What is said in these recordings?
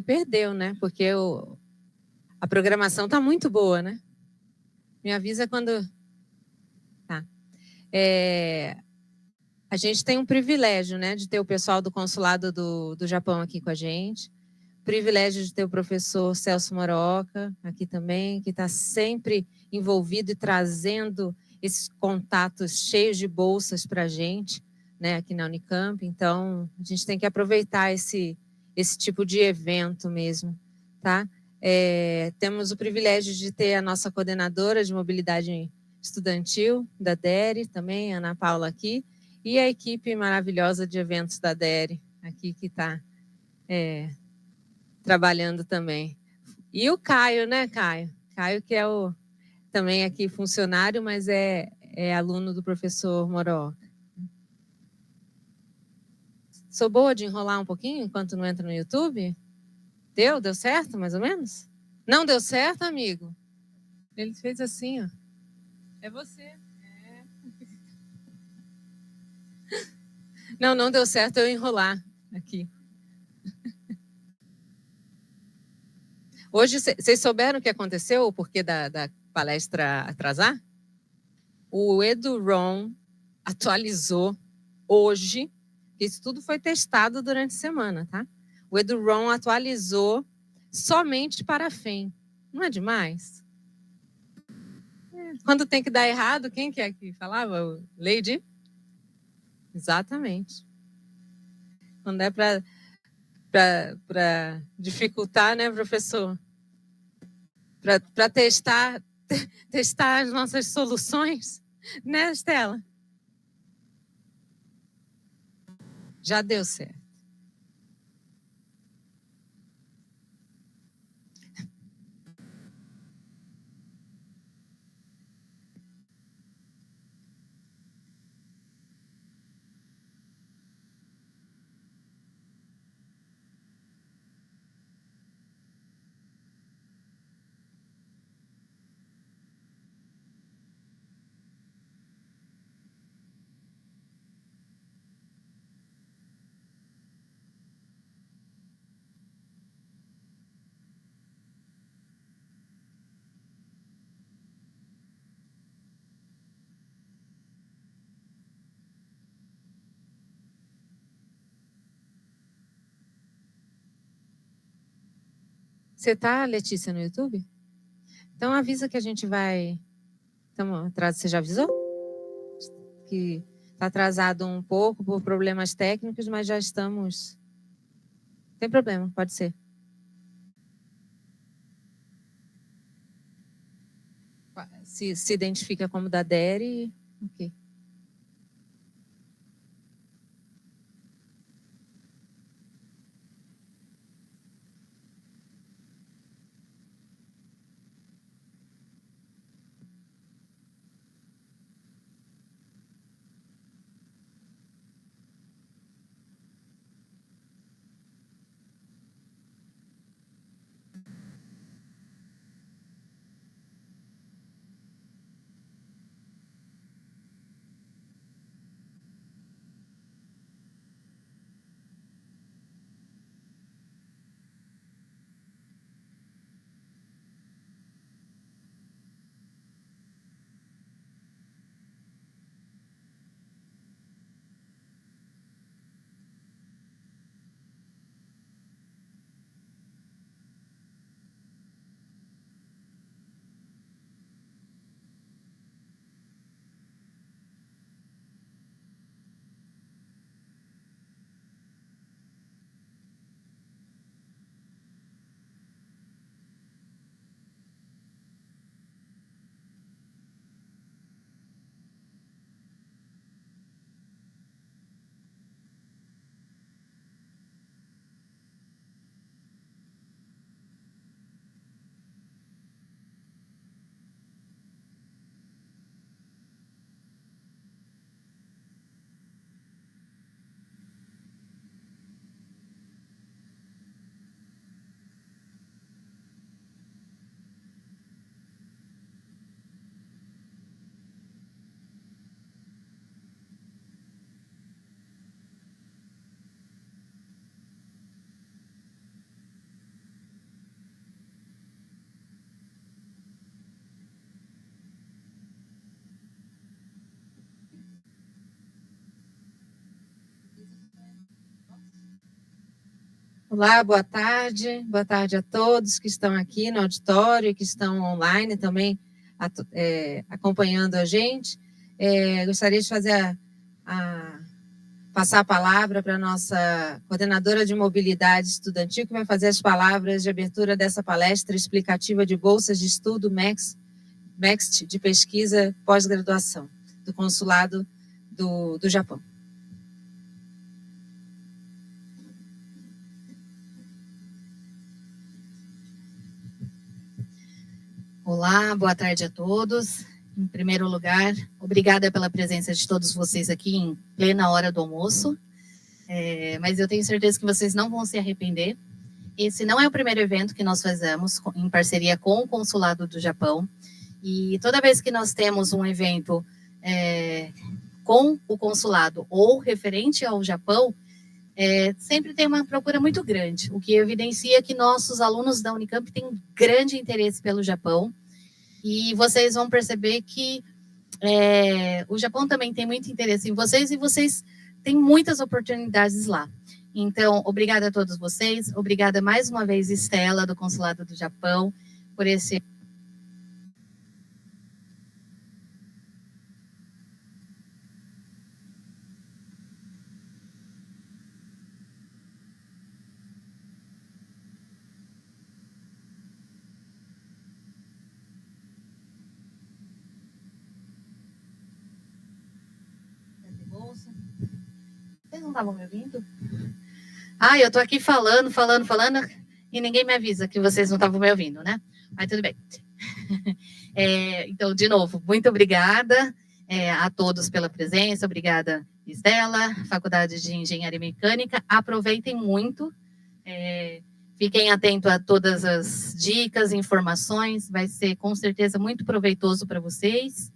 perdeu, né? Porque a programação está muito boa, né? Me avisa quando... Tá. A gente tem um privilégio, né, de ter o pessoal do consulado do Japão aqui com a gente. Privilégio de ter o professor Celso Moroca aqui também, que está sempre envolvido e trazendo esses contatos cheios de bolsas para a gente, né, aqui na Unicamp. Então, a gente tem que aproveitar esse tipo de evento mesmo, tá? Temos o privilégio de ter a nossa coordenadora de mobilidade estudantil, da DERE, também, Ana Paula aqui, e a equipe maravilhosa de eventos da DERE, aqui que está trabalhando também. E o Caio, né, Caio? Caio que é também aqui funcionário, mas é aluno do professor Moroca. Sou boa de enrolar um pouquinho enquanto não entra no YouTube? Deu certo, mais ou menos? Não deu certo, amigo? Ele fez assim, ó. É você. Não deu certo eu enrolar aqui. Hoje, vocês souberam o que aconteceu, o porquê da palestra atrasar? O EduROM atualizou hoje, isso tudo foi testado durante a semana, tá? O EduROM atualizou somente para a FEM. Não é demais? Quando tem que dar errado, quem que é que falava? Lady? Exatamente. Quando é para dificultar, né, professor? Para testar as nossas soluções, né, Estela? Já deu certo. Você tá, Letícia, no YouTube? Então avisa que a gente vai... Você já avisou? Que está atrasado um pouco por problemas técnicos, mas já estamos... Tem problema, pode ser. Se identifica como da DERE, ok. Olá, boa tarde a todos que estão aqui no auditório, que estão online também acompanhando a gente. Gostaria de passar a palavra para a nossa coordenadora de mobilidade estudantil, que vai fazer as palavras de abertura dessa palestra explicativa de bolsas de estudo MEXT de pesquisa pós-graduação do Consulado do Japão. Olá, boa tarde a todos. Em primeiro lugar, obrigada pela presença de todos vocês aqui em plena hora do almoço. Mas eu tenho certeza que vocês não vão se arrepender. Esse não é o primeiro evento que nós fazemos em parceria com o Consulado do Japão. E toda vez que nós temos um evento com o consulado ou referente ao Japão, sempre tem uma procura muito grande, o que evidencia que nossos alunos da Unicamp têm um grande interesse pelo Japão, e vocês vão perceber que o Japão também tem muito interesse em vocês, e vocês têm muitas oportunidades lá. Então, obrigada a todos vocês, obrigada mais uma vez, Estela, do Consulado do Japão, por esse... Vocês não estavam me ouvindo? Eu tô aqui falando, e ninguém me avisa que vocês não estavam me ouvindo, né? Mas tudo bem. Então, de novo, muito obrigada a todos pela presença, obrigada, Estela, Faculdade de Engenharia Mecânica, aproveitem muito, fiquem atentos a todas as dicas, informações, vai ser com certeza muito proveitoso para vocês,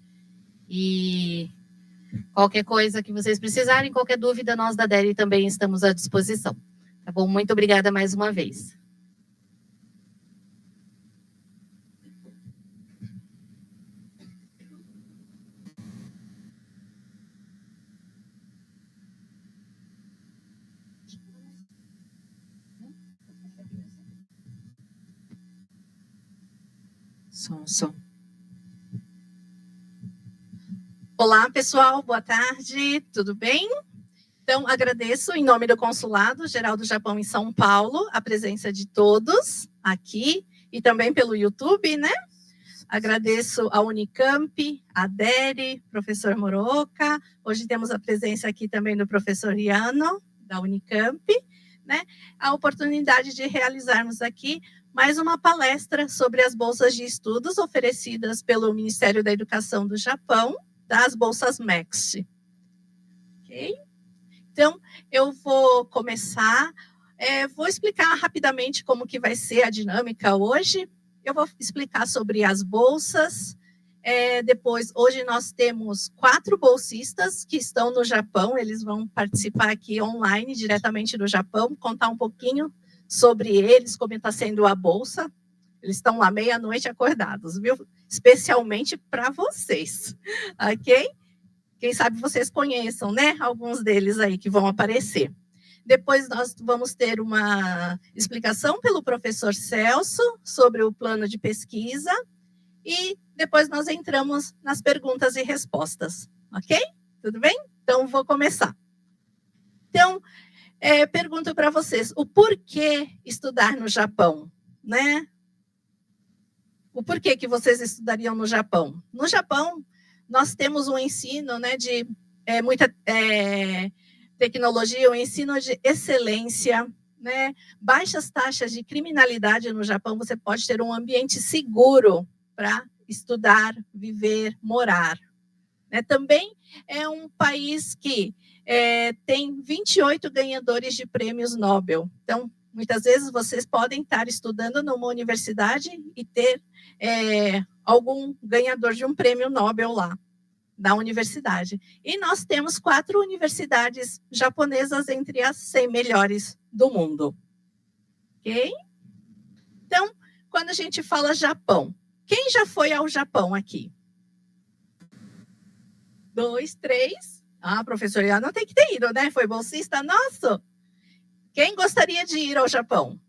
e qualquer coisa que vocês precisarem, qualquer dúvida, nós da DERI também estamos à disposição. Tá bom? Muito obrigada mais uma vez. Som. Olá, pessoal, boa tarde, tudo bem? Então, agradeço, em nome do Consulado Geral do Japão em São Paulo, a presença de todos aqui e também pelo YouTube, né? Agradeço a Unicamp, a DERI, professor Moroka. Hoje temos a presença aqui também do professor Iano, da Unicamp, né? A oportunidade de realizarmos aqui mais uma palestra sobre as bolsas de estudos oferecidas pelo Ministério da Educação do Japão, das bolsas MEXT. Ok? Então, eu vou começar, vou explicar rapidamente como que vai ser a dinâmica hoje. Eu vou explicar sobre as bolsas. Depois, hoje nós temos 4 bolsistas que estão no Japão, eles vão participar aqui online, diretamente do Japão, contar um pouquinho sobre eles, como está sendo a bolsa. Eles estão lá meia-noite acordados, viu? Especialmente para vocês, ok? Quem sabe vocês conheçam, né? Alguns deles aí que vão aparecer. Depois nós vamos ter uma explicação pelo professor Celso sobre o plano de pesquisa e depois nós entramos nas perguntas e respostas, ok? Tudo bem? Então, vou começar. Então, pergunto para vocês, o porquê estudar no Japão, né? O porquê que vocês estudariam no Japão? No Japão, nós temos um ensino, né, de muita tecnologia, um ensino de excelência, né, baixas taxas de criminalidade no Japão, você pode ter um ambiente seguro para estudar, viver, morar. Né? Também é um país que tem 28 ganhadores de prêmios Nobel. Então, muitas vezes vocês podem estar estudando numa universidade e ter algum ganhador de um prêmio Nobel lá, da universidade. E nós temos 4 universidades japonesas entre as 100 melhores do mundo. Ok? Então, quando a gente fala Japão, quem já foi ao Japão aqui? 2, 3. Professor Iano tem que ter ido, né? Foi bolsista nosso. Quem gostaria de ir ao Japão?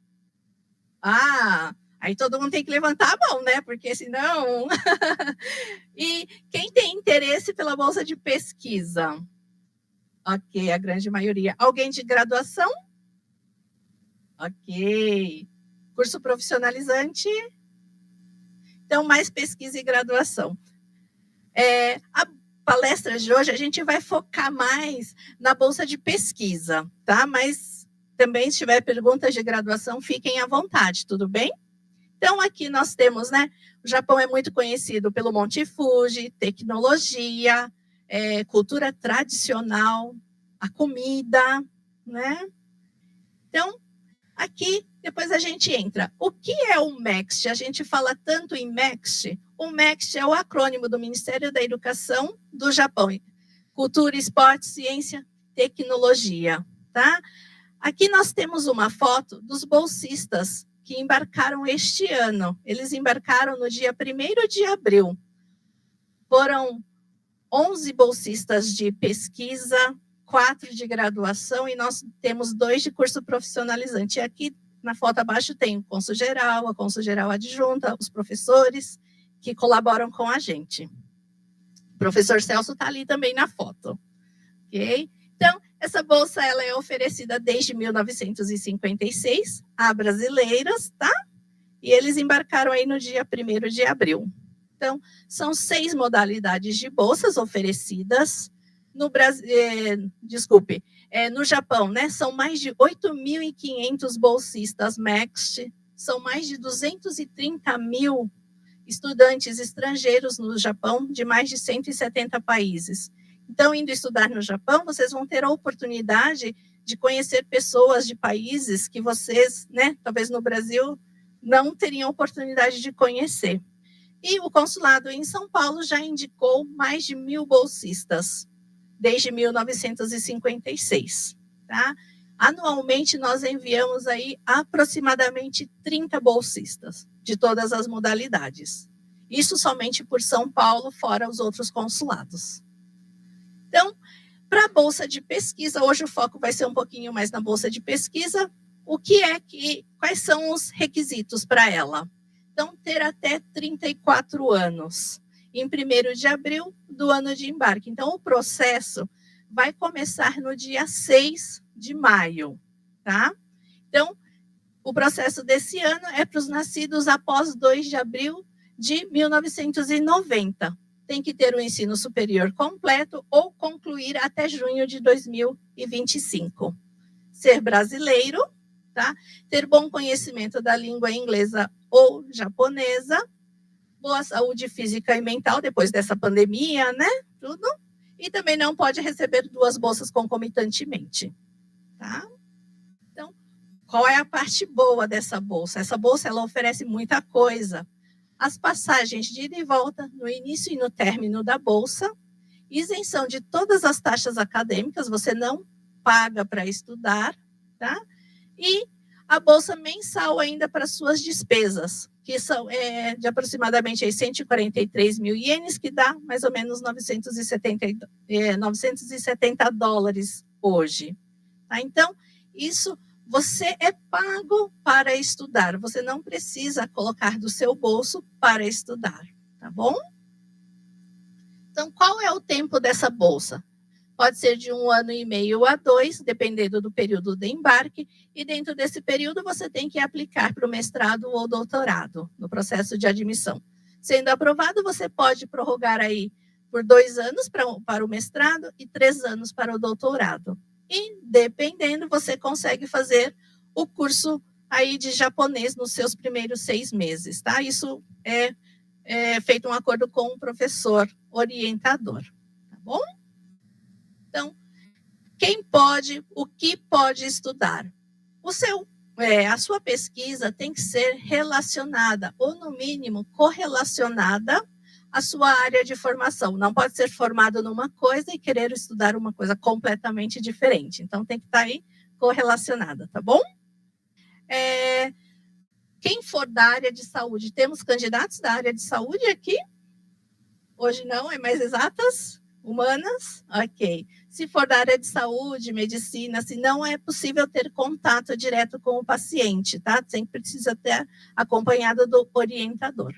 Ah, aí todo mundo tem que levantar a mão, né? Porque senão... E quem tem interesse pela bolsa de pesquisa? Ok, a grande maioria. Alguém de graduação? Ok. Curso profissionalizante? Então, mais pesquisa e graduação. A palestra de hoje, a gente vai focar mais na bolsa de pesquisa, tá? Mas também, se tiver perguntas de graduação, fiquem à vontade, tudo bem? Então, aqui nós temos, né? O Japão é muito conhecido pelo Monte Fuji, tecnologia, cultura tradicional, a comida, né? Então, aqui, depois a gente entra. O que é o MEXT? A gente fala tanto em MEXT. O MEXT é o acrônimo do Ministério da Educação do Japão. Cultura, esporte, ciência, tecnologia, tá? Aqui nós temos uma foto dos bolsistas que embarcaram este ano. Eles embarcaram no dia 1º de abril. Foram 11 bolsistas de pesquisa, 4 de graduação e nós temos 2 de curso profissionalizante. E aqui na foto abaixo tem o cônsul-geral, a cônsul-geral adjunta, os professores que colaboram com a gente. O professor Celso está ali também na foto. Ok? Então, essa bolsa ela é oferecida desde 1956 a brasileiros, tá? E eles embarcaram aí no dia 1º de abril. Então, são 6 modalidades de bolsas oferecidas no Brasil, no Japão, né? São mais de 8.500 bolsistas MEXT, são mais de 230 mil estudantes estrangeiros no Japão, de mais de 170 países. Então, indo estudar no Japão, vocês vão ter a oportunidade de conhecer pessoas de países que vocês, né, talvez no Brasil, não teriam oportunidade de conhecer. E o consulado em São Paulo já indicou mais de 1.000 bolsistas, desde 1956, tá? Anualmente, nós enviamos aí aproximadamente 30 bolsistas, de todas as modalidades. Isso somente por São Paulo, fora os outros consulados. Então, para a bolsa de pesquisa, hoje o foco vai ser um pouquinho mais na bolsa de pesquisa. Quais são os requisitos para ela? Então, ter até 34 anos, em 1º de abril do ano de embarque. Então, o processo vai começar no dia 6 de maio, tá? Então, o processo desse ano é para os nascidos após 2 de abril de 1990. Tem que ter o ensino superior completo ou concluir até junho de 2025. Ser brasileiro, tá? Ter bom conhecimento da língua inglesa ou japonesa, boa saúde física e mental depois dessa pandemia, né? Tudo. E também não pode receber 2 bolsas concomitantemente, tá? Então, qual é a parte boa dessa bolsa? Essa bolsa, ela oferece muita coisa. As passagens de ida e volta no início e no término da bolsa, isenção de todas as taxas acadêmicas, você não paga para estudar, tá? E a bolsa mensal ainda para suas despesas, que são de aproximadamente 143 mil ienes, que dá mais ou menos 970 dólares hoje. Tá? Então, isso você é pago para estudar, você não precisa colocar do seu bolso para estudar, tá bom? Então, qual é o tempo dessa bolsa? Pode ser de 1 ano e meio a 2, dependendo do período de embarque, e dentro desse período você tem que aplicar para o mestrado ou doutorado, no processo de admissão. Sendo aprovado, você pode prorrogar aí por 2 anos para o mestrado e 3 anos para o doutorado. E, dependendo, você consegue fazer o curso aí de japonês nos seus primeiros 6 meses, tá? Isso é feito um acordo com o professor orientador, tá bom? Então, o que pode estudar? A sua pesquisa tem que ser relacionada, ou no mínimo correlacionada à sua área de formação. Não pode ser formado numa coisa e querer estudar uma coisa completamente diferente. Então, tem que estar aí correlacionada, tá bom? Quem for da área de saúde, temos candidatos da área de saúde aqui? Hoje não, é mais exatas? Humanas? Ok. Se for da área de saúde, medicina, se não é possível ter contato direto com o paciente, tá? Sempre precisa ter acompanhado do orientador.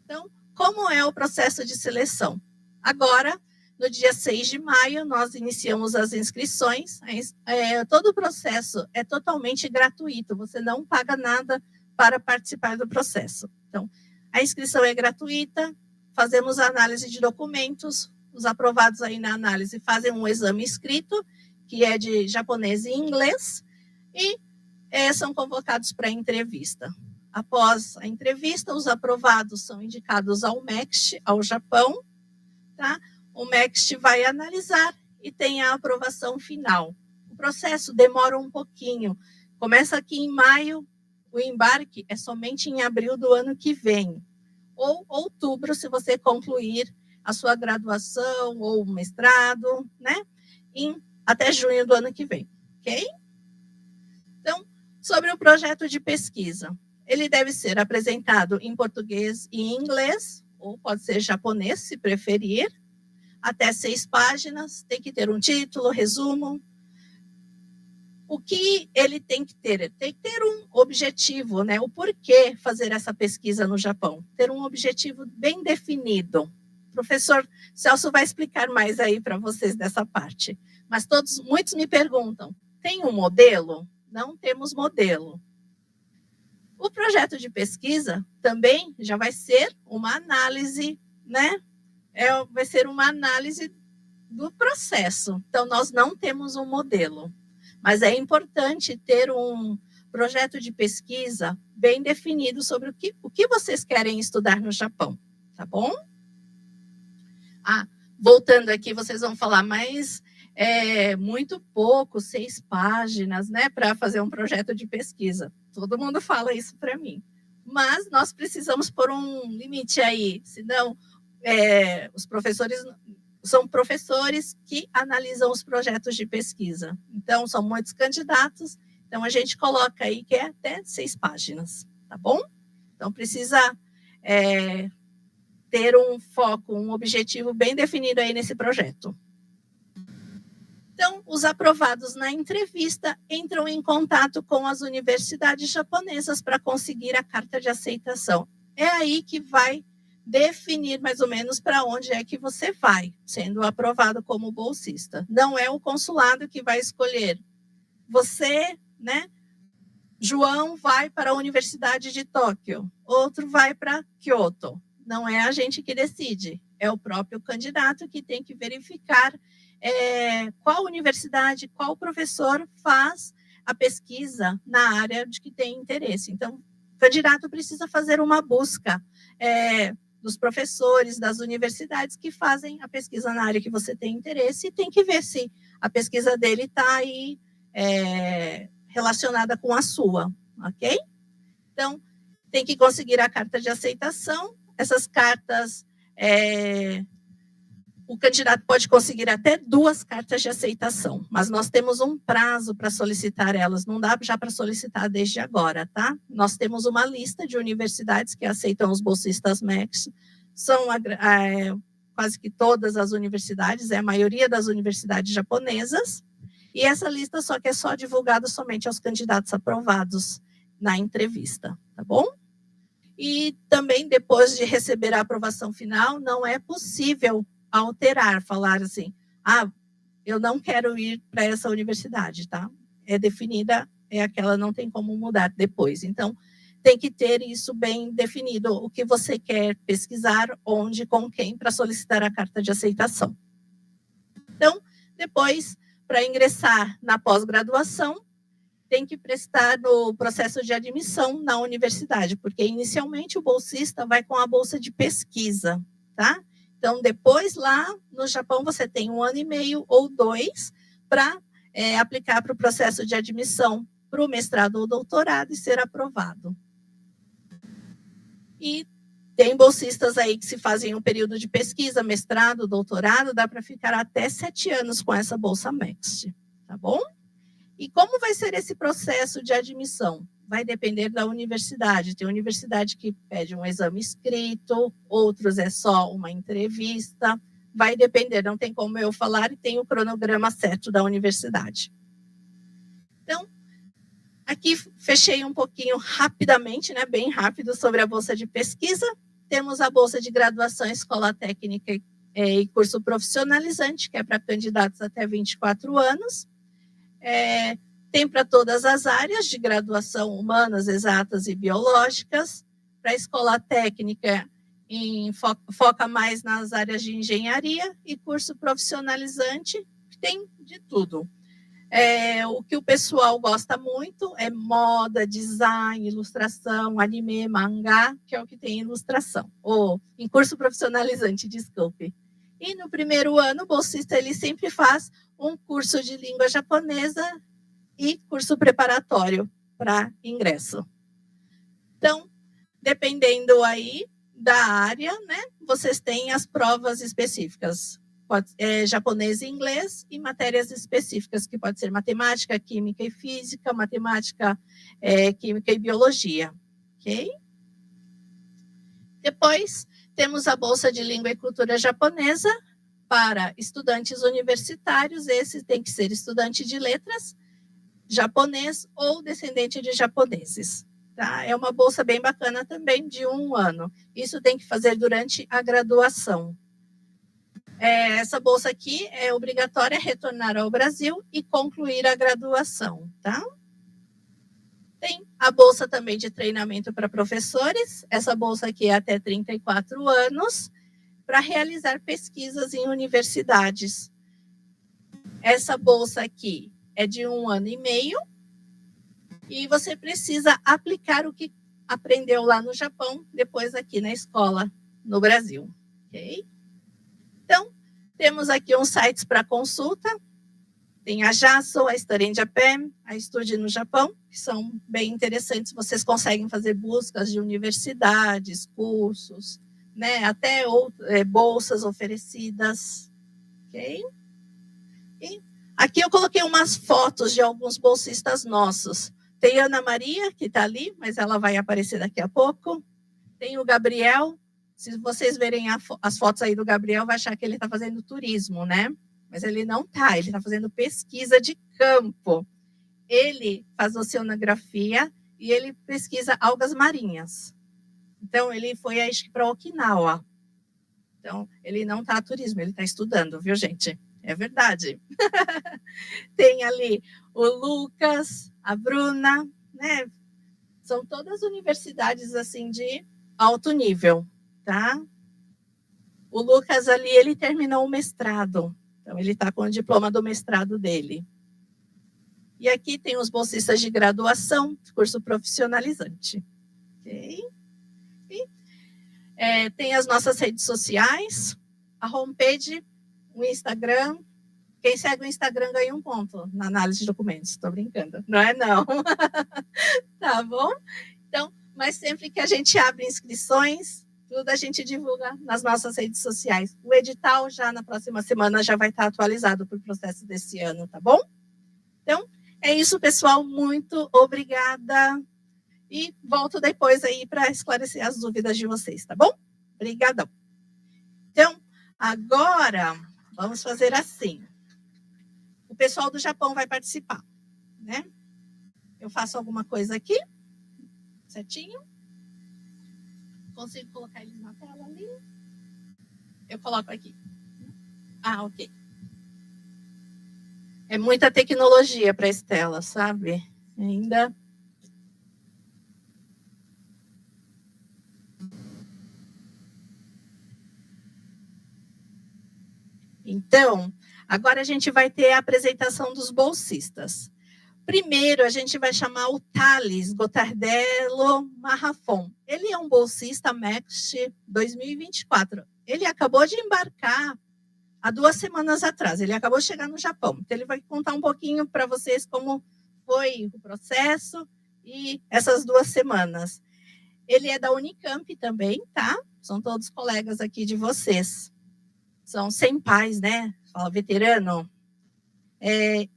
Então, como é o processo de seleção? Agora, no dia 6 de maio, nós iniciamos as inscrições. Todo o processo é totalmente gratuito, você não paga nada para participar do processo. Então, a inscrição é gratuita, fazemos a análise de documentos, os aprovados aí na análise fazem um exame escrito, que é de japonês e inglês, e são convocados para a entrevista. Após a entrevista, os aprovados são indicados ao MEXT, ao Japão, tá? O MEXT vai analisar e tem a aprovação final. O processo demora um pouquinho. Começa aqui em maio, o embarque é somente em abril do ano que vem. Ou outubro, se você concluir a sua graduação ou mestrado, né? Até junho do ano que vem, ok? Então, sobre o projeto de pesquisa. Ele deve ser apresentado em português e em inglês, ou pode ser japonês, se preferir, até 6 páginas, tem que ter um título, resumo. O que ele tem que ter? Tem que ter um objetivo, né? O porquê fazer essa pesquisa no Japão. Ter um objetivo bem definido. O professor Celso vai explicar mais aí para vocês dessa parte. Mas muitos me perguntam, tem um modelo? Não temos modelo. O projeto de pesquisa também já vai ser uma análise, né? Vai ser uma análise do processo. Então, nós não temos um modelo. Mas é importante ter um projeto de pesquisa bem definido sobre o que vocês querem estudar no Japão, tá bom? Voltando aqui, vocês vão falar, mas é muito pouco, 6 páginas, né, para fazer um projeto de pesquisa. Todo mundo fala isso para mim. Mas nós precisamos pôr um limite aí, senão os professores são professores que analisam os projetos de pesquisa. Então, são muitos candidatos, então a gente coloca aí que é até 6 páginas, tá bom? Então, precisa ter um foco, um objetivo bem definido aí nesse projeto. Então, os aprovados na entrevista entram em contato com as universidades japonesas para conseguir a carta de aceitação. É aí que vai definir mais ou menos para onde é que você vai, sendo aprovado como bolsista. Não é o consulado que vai escolher. Você, né? João vai para a Universidade de Tóquio, outro vai para Kyoto. Não é a gente que decide, é o próprio candidato que tem que verificar qual universidade, qual professor faz a pesquisa na área de que tem interesse. Então, o candidato precisa fazer uma busca dos professores, das universidades que fazem a pesquisa na área que você tem interesse e tem que ver se a pesquisa dele está aí relacionada com a sua, ok? Então, tem que conseguir a carta de aceitação. Essas cartas, o candidato pode conseguir até 2 cartas de aceitação, mas nós temos um prazo para solicitar elas, não dá já para solicitar desde agora, tá? Nós temos uma lista de universidades que aceitam os bolsistas MEX, são quase que todas as universidades, a maioria das universidades japonesas, e essa lista só que é só divulgada somente aos candidatos aprovados na entrevista, tá bom? E também, depois de receber a aprovação final, não é possível alterar, falar assim, eu não quero ir para essa universidade, tá? É definida, aquela, não tem como mudar depois. Então, tem que ter isso bem definido, o que você quer pesquisar, onde, com quem, para solicitar a carta de aceitação. Então, depois, para ingressar na pós-graduação, tem que prestar no processo de admissão na universidade, porque inicialmente o bolsista vai com a bolsa de pesquisa, tá? Então, depois lá no Japão você tem 1 ano e meio ou 2 para aplicar para o processo de admissão para o mestrado ou doutorado e ser aprovado. E tem bolsistas aí que se fazem um período de pesquisa, mestrado, doutorado, dá para ficar até 7 anos com essa bolsa MEXT, tá bom? E como vai ser esse processo de admissão? Vai depender da universidade. Tem universidade que pede um exame escrito, outros é só uma entrevista, vai depender, não tem como eu falar, e tem o cronograma certo da universidade. Então, aqui fechei um pouquinho rapidamente, né, bem rápido, sobre a bolsa de pesquisa. Temos a bolsa de graduação, escola técnica e curso profissionalizante, que é para candidatos até 24 anos. Tem para todas as áreas de graduação, humanas, exatas e biológicas. Para a escola técnica, foca mais nas áreas de engenharia, e curso profissionalizante, tem de tudo. O que o pessoal gosta muito é moda, design, ilustração, anime, mangá, que é o que tem ilustração. Ou em curso profissionalizante, desculpe. E no primeiro ano, o bolsista ele sempre faz um curso de língua japonesa e curso preparatório para ingresso. Então, dependendo aí da área, né, vocês têm as provas específicas. Japonês e inglês, e matérias específicas, que pode ser matemática, química e física, matemática, química e biologia. Ok? Depois, temos a Bolsa de Língua e Cultura Japonesa para estudantes universitários. Esse tem que ser estudante de letras, japonês ou descendente de japoneses. Tá? É uma bolsa bem bacana também, de 1 ano. Isso tem que fazer durante a graduação. Essa bolsa aqui é obrigatória retornar ao Brasil e concluir a graduação, tá? Tem a bolsa também de treinamento para professores. Essa bolsa aqui é até 34 anos, para realizar pesquisas em universidades. Essa bolsa aqui é de 1 ano e meio, e você precisa aplicar o que aprendeu lá no Japão, depois aqui na escola, no Brasil, ok? Então, temos aqui uns sites para consulta. Tem a JASO, a Study in Japan, a Estude no Japão, que são bem interessantes. Vocês conseguem fazer buscas de universidades, cursos, né? Até bolsas oferecidas. Ok? E aqui eu coloquei umas fotos de alguns bolsistas nossos. Tem a Ana Maria, que está ali, mas ela vai aparecer daqui a pouco. Tem o Gabriel. Se vocês verem as fotos aí do Gabriel, vai achar que ele está fazendo turismo, né? Mas ele não está, ele está fazendo pesquisa de campo. Ele faz oceanografia e ele pesquisa algas marinhas. Então, ele foi, acho que, para Okinawa. Então, ele não está a turismo, ele está estudando, viu, gente? É verdade. Tem ali o Lucas, a Bruna, né? São todas universidades, assim, de alto nível. Tá? O Lucas ali, ele terminou o mestrado. Então, ele está com o diploma do mestrado dele. E aqui tem os bolsistas de graduação, curso profissionalizante. Ok? E, tem as nossas redes sociais, a homepage, o Instagram. Quem segue o Instagram ganha 1 ponto na análise de documentos. Estou brincando. Não é, não. Tá bom? Então, mas sempre que a gente abre inscrições, tudo a gente divulga nas nossas redes sociais. O edital já na próxima semana já vai estar atualizado para o processo desse ano, tá bom? Então, é isso, pessoal. Muito obrigada. E volto depois aí para esclarecer as dúvidas de vocês, tá bom? Obrigadão. Então, agora, vamos fazer assim. O pessoal do Japão vai participar, né? Eu faço alguma coisa aqui, certinho? Consigo colocar eles na tela ali? Eu coloco aqui. Ah, ok. É muita tecnologia para a Estela, sabe? Ainda. Então, agora a gente vai ter a apresentação dos bolsistas. Primeiro, a gente vai chamar o Thales Gotardello Marrafon. Ele é um bolsista MEXT 2024. Ele acabou de embarcar há 2 semanas atrás. Ele acabou de chegar no Japão. Então, ele vai contar um pouquinho para vocês como foi o processo e essas 2 semanas. Ele é da Unicamp também, tá? São todos colegas aqui de vocês. São senpais, né? Fala veterano.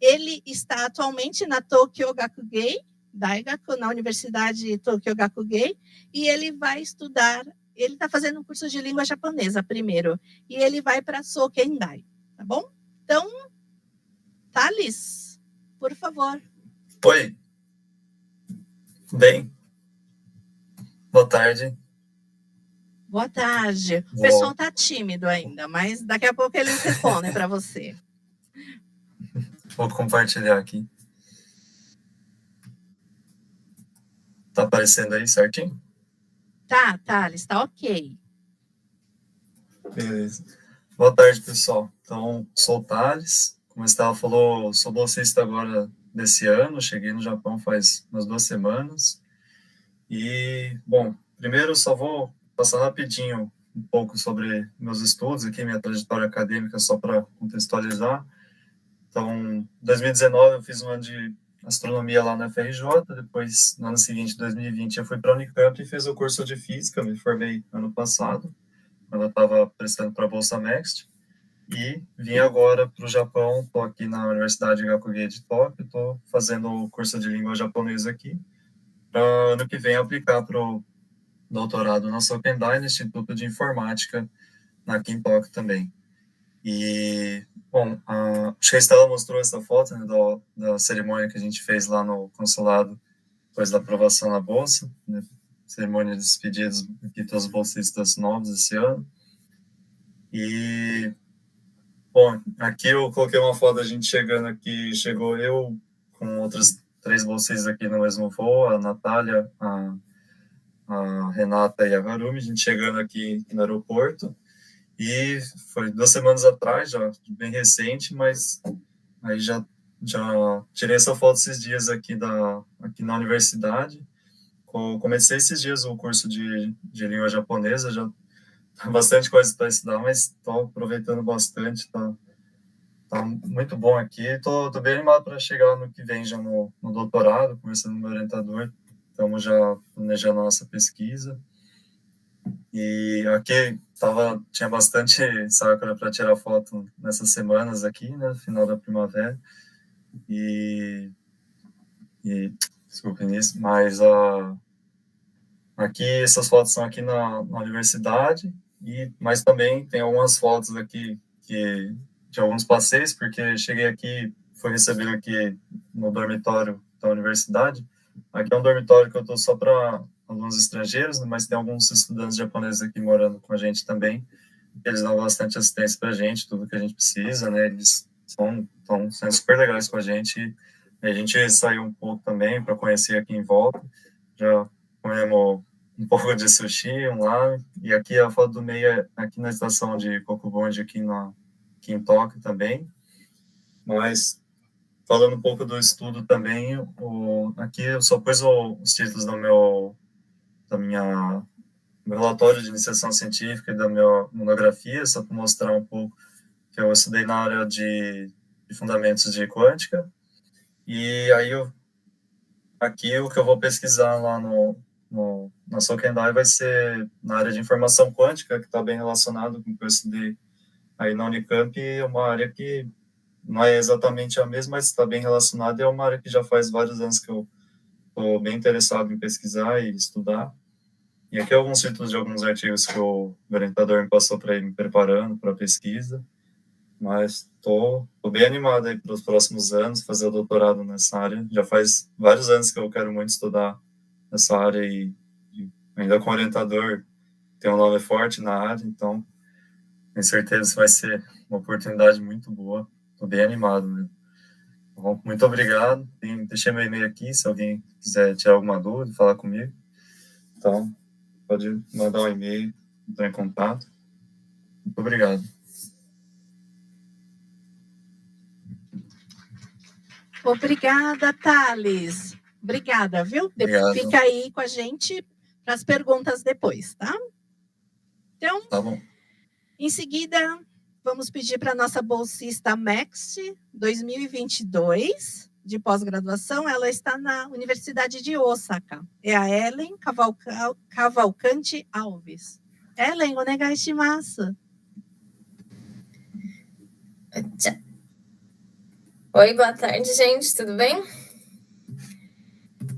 Ele está atualmente na Tokyo Gakugei Daigaku, na Universidade Tokyo Gakugei, e ele vai estudar Ele está fazendo um curso de língua japonesa primeiro. E ele vai para Sokendai, tá bom? Então, Thales, por favor. Oi. Bem. Boa tarde. Boa tarde. O pessoal está tímido ainda, mas daqui a pouco eles respondem para você. Vou compartilhar aqui. Tá aparecendo aí certinho? Tá, Thales, tá ok. Beleza. Boa tarde, pessoal. Então, sou o Thales. Como a Estela falou, sou bolsista agora desse ano. Cheguei no Japão faz umas 2 semanas. E, bom, primeiro só vou passar rapidinho um pouco sobre meus estudos aqui, minha trajetória acadêmica, só para contextualizar. Então, em 2019 eu fiz um ano de astronomia lá na FRJ, depois, no ano seguinte, 2020, eu fui para a Unicamp e fiz o curso de física, me formei ano passado, quando eu estava prestando para a Bolsa Next, e vim agora para o Japão, estou aqui na Universidade Gakugei de Tóquio, estou fazendo o curso de língua japonesa aqui, para ano que vem aplicar para o doutorado na Sokendai, no Instituto de Informática, aqui em Tóquio também. E, bom, acho que a Estela mostrou essa foto, né, da cerimônia que a gente fez lá no consulado, depois da aprovação na Bolsa, né, cerimônia de despedidos aqui todos os bolsistas novos esse ano. E, bom, aqui eu coloquei uma foto da gente chegando aqui, chegou eu com outros 3 bolsistas aqui no mesmo voo, a Natália, a Renata e a Harumi, a gente chegando aqui no aeroporto. E foi 2 semanas atrás, já bem recente, mas aí já tirei essa foto esses dias aqui na universidade. Comecei esses dias o curso de língua japonesa, já tá bastante coisa para estudar, mas estou aproveitando bastante, tá muito bom aqui. Tô bem animado para chegar no que vem já no doutorado, conversando com o meu orientador, estamos já planejando a nossa pesquisa. E aqui tinha bastante sakura para tirar foto nessas semanas aqui, né, final da primavera. E desculpe nisso, mas aqui essas fotos são aqui na universidade, mas também tem algumas fotos aqui de alguns passeios, porque cheguei aqui, fui recebido aqui no dormitório da universidade. Aqui é um dormitório que eu estou só para alunos estrangeiros, mas tem alguns estudantes japoneses aqui morando com a gente também. Eles dão bastante assistência para a gente, tudo que a gente precisa, né? Eles estão sendo super legais com a gente. A gente saiu um pouco também para conhecer aqui em volta. Já comemos um pouco de sushi lá. E aqui a foto do meio é aqui na estação de Kokubonji, aqui em Tóquio também. Mas falando um pouco do estudo também, aqui eu só pus os títulos do meu relatório de iniciação científica e da minha monografia, só para mostrar um pouco que eu estudei na área de fundamentos de quântica. E aí, aqui o que eu vou pesquisar lá na Sokendai vai ser na área de informação quântica, que está bem relacionado com o que eu estudei aí na Unicamp, é uma área que não é exatamente a mesma, mas está bem relacionada, e é uma área que já faz vários anos que eu estou bem interessado em pesquisar e estudar. E aqui alguns títulos de alguns artigos que o orientador me passou para ir me preparando para a pesquisa, mas estou bem animado aí para os próximos anos, fazer o doutorado nessa área. Já faz vários anos que eu quero muito estudar nessa área e ainda com o orientador tem um nome forte na área, então tenho certeza que vai ser uma oportunidade muito boa. Estou bem animado, né? Bom, muito obrigado. Deixei meu e-mail aqui, se alguém quiser tirar alguma dúvida, falar comigo. Então, pode mandar um e-mail, entrar em contato. Muito obrigado. Obrigada, Thales. Obrigada, viu? Obrigado. Fica aí com a gente para as perguntas depois, tá? Então, tá bom. Em seguida, vamos pedir para a nossa bolsista Max 2022 de pós-graduação. Ela está na Universidade de Osaka. É a Ellen Cavalcante Alves. Ellen, onegai shimasu. Oi, boa tarde, gente. Tudo bem?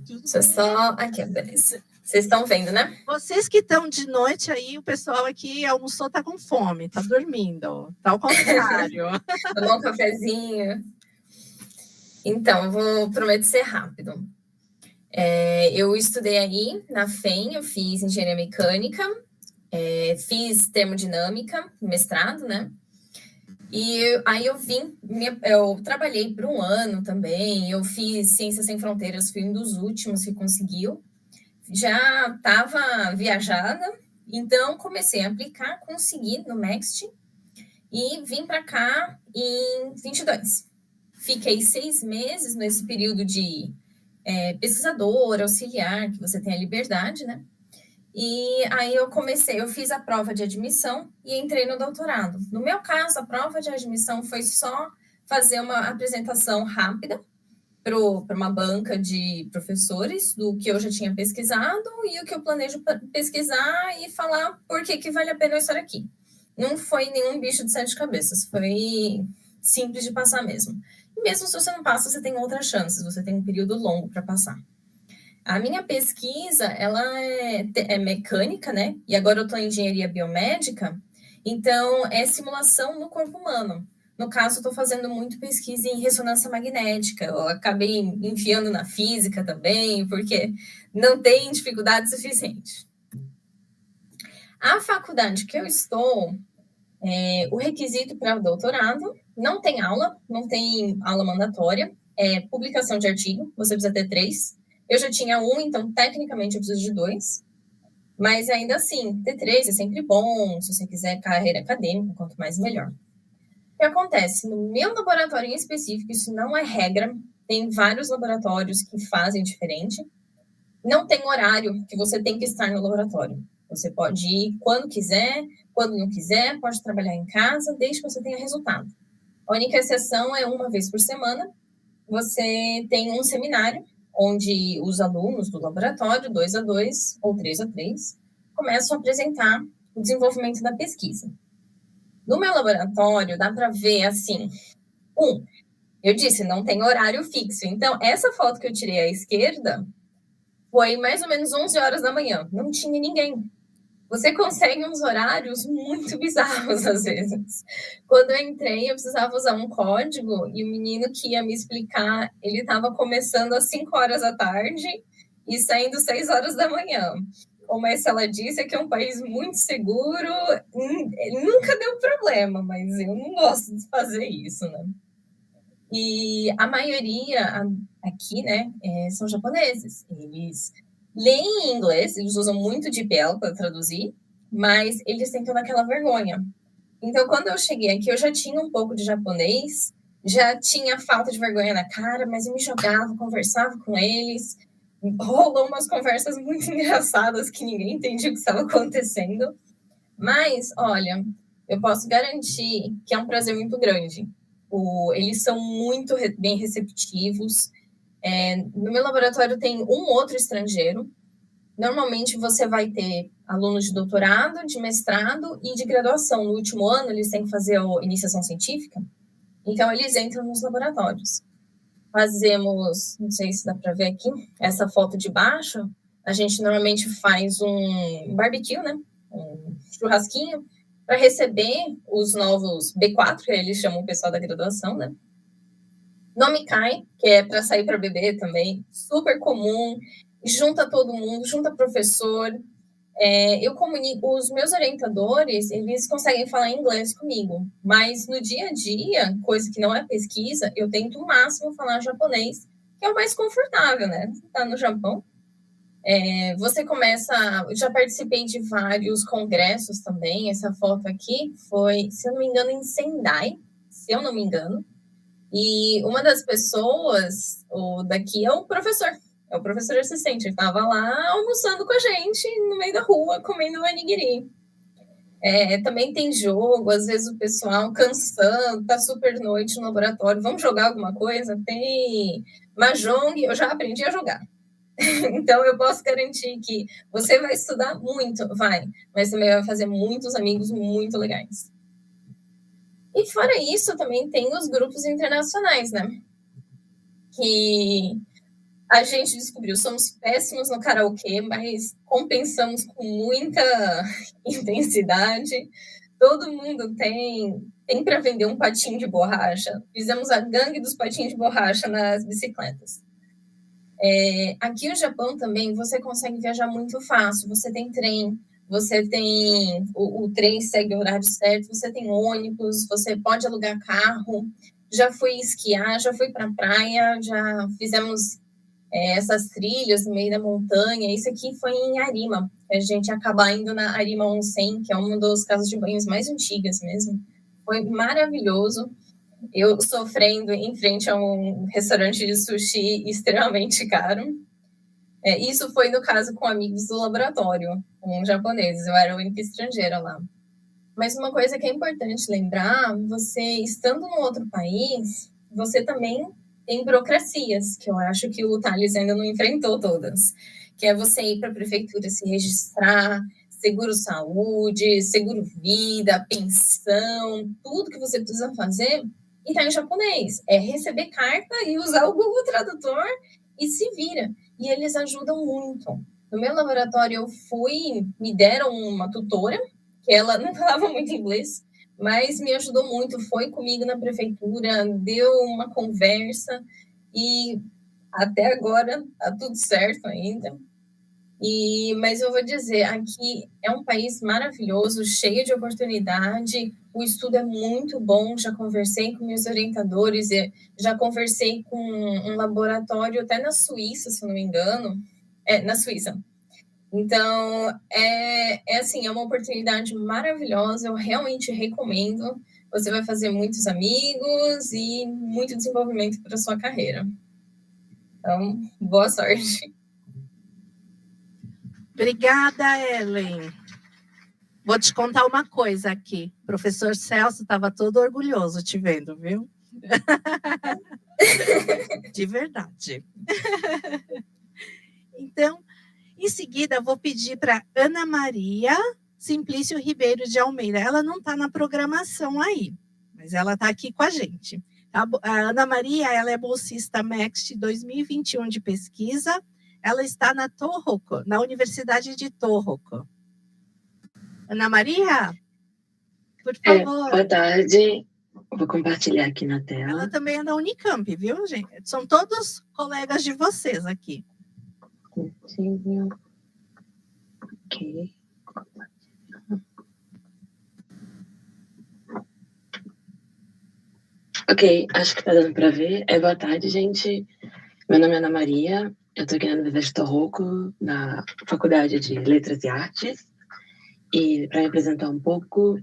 Deixa eu só... Aqui, beleza. Vocês estão vendo, né? Vocês que estão de noite aí, o pessoal aqui almoçou, tá com fome, tá dormindo. Tá ao contrário. Tomar um cafezinho. Então, prometo ser rápido. Eu estudei aí na FEM, eu fiz engenharia mecânica, fiz termodinâmica, mestrado, né? E aí eu trabalhei por 1 ano também, eu fiz Ciências Sem Fronteiras, fui um dos últimos que conseguiu. Já estava viajada, então comecei a aplicar, consegui no Next e vim para cá em 22. Fiquei 6 meses nesse período de pesquisadora, auxiliar, que você tem a liberdade, né? E aí eu fiz a prova de admissão e entrei no doutorado. No meu caso, a prova de admissão foi só fazer uma apresentação rápida para uma banca de professores do que eu já tinha pesquisado e o que eu planejo pesquisar e falar por que vale a pena eu estar aqui. Não foi nenhum bicho de 7 cabeças, foi simples de passar mesmo. E mesmo se você não passa, você tem outras chances, você tem um período longo para passar. A minha pesquisa, ela é mecânica, né? E agora eu estou em engenharia biomédica, então é simulação no corpo humano. No caso, estou fazendo muito pesquisa em ressonância magnética. Eu acabei enfiando na física também, porque não tem dificuldade suficiente. A faculdade que eu estou, o requisito para o doutorado, não tem aula mandatória, é publicação de artigo, você precisa ter 3. Eu já tinha 1, então, tecnicamente, eu preciso de 2. Mas, ainda assim, ter 3 é sempre bom, se você quiser carreira acadêmica, quanto mais, melhor. O que acontece? No meu laboratório em específico, isso não é regra, tem vários laboratórios que fazem diferente. Não tem horário que você tem que estar no laboratório. Você pode ir quando quiser, quando não quiser, pode trabalhar em casa, desde que você tenha resultado. A única exceção é 1 vez por semana, você tem um seminário, onde os alunos do laboratório, 2 a 2 ou 3 a 3, começam a apresentar o desenvolvimento da pesquisa. No meu laboratório, dá para ver, assim, eu disse, não tem horário fixo. Então, essa foto que eu tirei à esquerda foi mais ou menos 11 horas da manhã. Não tinha ninguém. Você consegue uns horários muito bizarros, às vezes. Quando eu entrei, eu precisava usar um código e o menino que ia me explicar, ele estava começando às 5 horas da tarde e saindo 6 horas da manhã. Como a Estela disse, aqui é um país muito seguro, nunca deu problema, mas eu não gosto de fazer isso, né? E a maioria aqui, né, são japoneses. Eles leem em inglês, eles usam muito DeepL para traduzir, mas eles têm toda aquela vergonha. Então, quando eu cheguei aqui, eu já tinha um pouco de japonês, já tinha falta de vergonha na cara, mas eu me jogava, conversava com eles, rolou umas conversas muito engraçadas que ninguém entendia o que estava acontecendo. Mas, olha, eu posso garantir que é um prazer muito grande. Eles são muito bem receptivos. No meu laboratório tem um outro estrangeiro. Normalmente você vai ter alunos de doutorado, de mestrado e de graduação. No último ano, eles têm que fazer a iniciação científica. Então, eles entram nos laboratórios. Fazemos, não sei se dá para ver aqui, essa foto de baixo. A gente normalmente faz um barbecue, né? Um churrasquinho, para receber os novos B4, que eles chamam o pessoal da graduação, né? Nomikai, que é para sair para beber também, super comum, junta todo mundo, junta professor. Eu comunico, os meus orientadores, eles conseguem falar inglês comigo, mas no dia a dia, coisa que não é pesquisa, eu tento o máximo falar japonês, que é o mais confortável, né? Você tá no Japão. Você começa... Eu já participei de vários congressos também. Essa foto aqui foi, se eu não me engano, em Sendai, se eu não me engano. E uma das pessoas daqui é o professor assistente. Ele estava lá almoçando com a gente no meio da rua, comendo onigiri. Também tem jogo, às vezes o pessoal cansando, tá super noite no laboratório, vamos jogar alguma coisa? Tem Mahjong, eu já aprendi a jogar. Então, eu posso garantir que você vai estudar muito, mas também vai fazer muitos amigos muito legais. E fora isso, também tem os grupos internacionais, né? Que A gente descobriu, somos péssimos no karaokê, mas compensamos com muita intensidade. Todo mundo tem para vender um patinho de borracha. Fizemos a gangue dos patinhos de borracha nas bicicletas. Aqui no Japão também você consegue viajar muito fácil. Você tem trem, você tem o trem segue o horário certo, você tem ônibus, você pode alugar carro. Já fui esquiar, já fui para a praia, já fizemos essas trilhas no meio da montanha. Isso aqui foi em Arima. A gente acaba indo na Arima Onsen, que é uma das casas de banhos mais antigas mesmo. Foi maravilhoso. Eu sofrendo em frente a um restaurante de sushi extremamente caro. Isso foi, no caso, com amigos do laboratório, com japoneses. Eu era a única estrangeira lá. Mas uma coisa que é importante lembrar, você estando num outro país, você também tem burocracias, que eu acho que o Thales ainda não enfrentou todas, que é você ir para a prefeitura se registrar, seguro-saúde, seguro-vida, pensão, tudo que você precisa fazer, e tá em japonês. É receber carta e usar o Google Tradutor e se vira. E eles ajudam muito. No meu laboratório eu me deram uma tutora, que ela não falava muito inglês, mas me ajudou muito, foi comigo na prefeitura, deu uma conversa e até agora tá tudo certo ainda. Mas eu vou dizer, aqui é um país maravilhoso, cheio de oportunidade, o estudo é muito bom, já conversei com meus orientadores, já conversei com um laboratório até na Suíça, se eu não me engano, na Suíça. Então, assim, é uma oportunidade maravilhosa, eu realmente recomendo. Você vai fazer muitos amigos e muito desenvolvimento para a sua carreira. Então, boa sorte. Obrigada, Ellen. Vou te contar uma coisa aqui. O professor Celso estava todo orgulhoso te vendo, viu? De verdade. Então, em seguida, vou pedir para Ana Maria Simplício Ribeiro de Almeida. Ela não está na programação aí, mas ela está aqui com a gente. A Ana Maria, ela é bolsista MEXT 2021 de pesquisa. Ela está na Tohoku, na Universidade de Tohoku. Ana Maria, por favor. Boa tarde. Vou compartilhar aqui na tela. Ela também é da Unicamp, viu, gente? São todos colegas de vocês aqui. Ok. Ok, acho que tá dando para ver. Boa tarde, gente. Meu nome é Ana Maria. Eu estou aqui na Universidade de Tohoku, na Faculdade de Letras e Artes. E para me apresentar um pouco,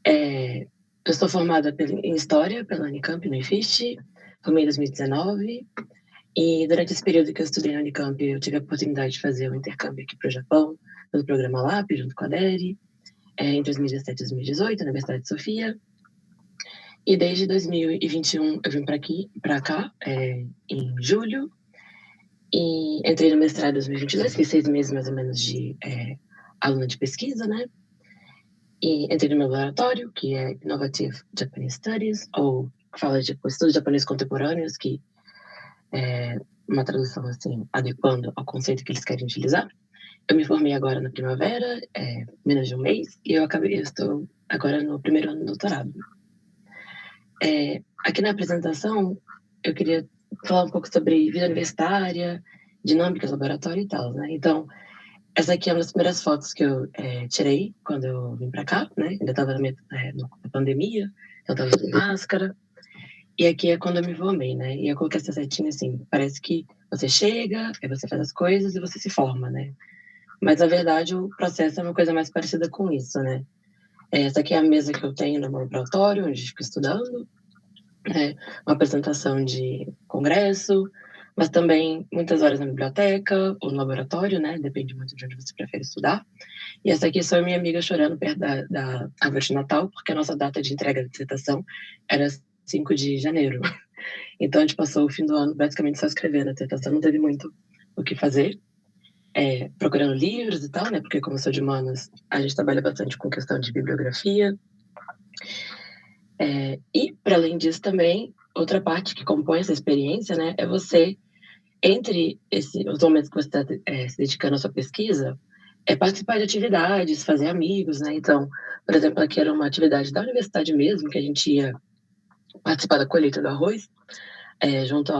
eu sou formada em História pela Unicamp, no IFISH, formei em 2019. E durante esse período que eu estudei na Unicamp, eu tive a oportunidade de fazer um intercâmbio aqui para o Japão, no programa LAP, junto com a DERI, em 2017 e 2018, na Universidade de Sofia. E desde 2021 eu vim para cá, em julho, e entrei no mestrado em 2022, fiz 6 meses mais ou menos de aluna de pesquisa, né? E entrei no meu laboratório, que é Innovative Japanese Studies, ou que fala de estudos japoneses contemporâneos, que é uma tradução assim, adequando ao conceito que eles querem utilizar. Eu me formei agora na primavera, menos de um mês, e eu estou agora no primeiro ano do doutorado. Aqui na apresentação, eu queria falar um pouco sobre vida universitária, dinâmicas, laboratório e tal, né? Então, essa aqui é uma das primeiras fotos que eu tirei quando eu vim para cá, né? Ainda estava na pandemia, eu estava sem máscara. E aqui é quando eu me formei, né? E eu coloquei essa setinha assim, parece que você chega, aí você faz as coisas e você se forma, né? Mas, na verdade, o processo é uma coisa mais parecida com isso, né? Essa aqui é a mesa que eu tenho no meu laboratório, onde eu fico estudando, uma apresentação de congresso, mas também muitas horas na biblioteca ou no laboratório, né? Depende muito de onde você prefere estudar. E essa aqui sou minha amiga chorando perto da árvore de Natal, porque a nossa data de entrega da dissertação era 5 de janeiro. Então, a gente passou o fim do ano basicamente só escrevendo a dissertação, não teve muito o que fazer. Procurando livros e tal, né? Porque como eu sou de humanas, a gente trabalha bastante com questão de bibliografia. E, para além disso também, outra parte que compõe essa experiência, né? É você entre os momentos que você está se dedicando à sua pesquisa, é participar de atividades, fazer amigos, né? Então, por exemplo, aqui era uma atividade da universidade mesmo, que a gente ia participar da colheita do arroz, junto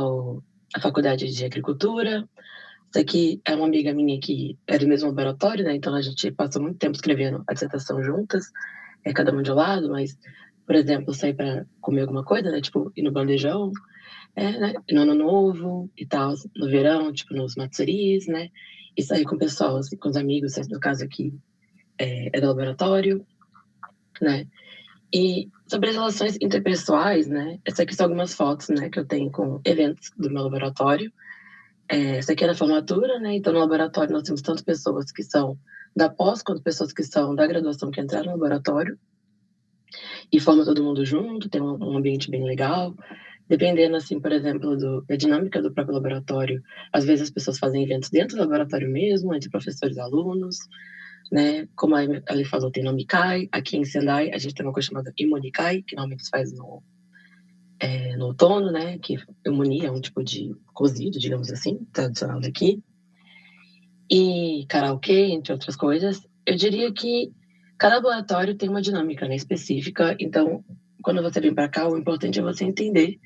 à Faculdade de Agricultura. Isso aqui é uma amiga minha que é do mesmo laboratório, né? Então a gente passou muito tempo escrevendo a dissertação juntas, cada uma de um lado, mas, por exemplo, sair para comer alguma coisa, né? Tipo, ir no bandejão, né? No ano novo e tal, no verão, tipo, nos matsuris, né? E sair com o pessoal, assim, com os amigos, no caso aqui é do laboratório, né? E sobre as relações interpessoais, né? Essas aqui são algumas fotos, né, que eu tenho com eventos do meu laboratório. Essa aqui é na formatura, né? Então, no laboratório nós temos tanto pessoas que são da pós, quanto pessoas que são da graduação que entraram no laboratório. E forma todo mundo junto, tem um ambiente bem legal. Dependendo, assim, por exemplo, da dinâmica do próprio laboratório, às vezes as pessoas fazem eventos dentro do laboratório mesmo, entre professores e alunos, né? Como a Ali falou, tem Nomikai. Aqui em Sendai, a gente tem uma coisa chamada Imonikai, que normalmente se faz no outono, né? Que Imoni é um tipo de cozido, digamos assim, tradicional daqui. E karaokê, entre outras coisas. Eu diria que cada laboratório tem uma dinâmica, né, específica. Então, quando você vem para cá, o importante é você entender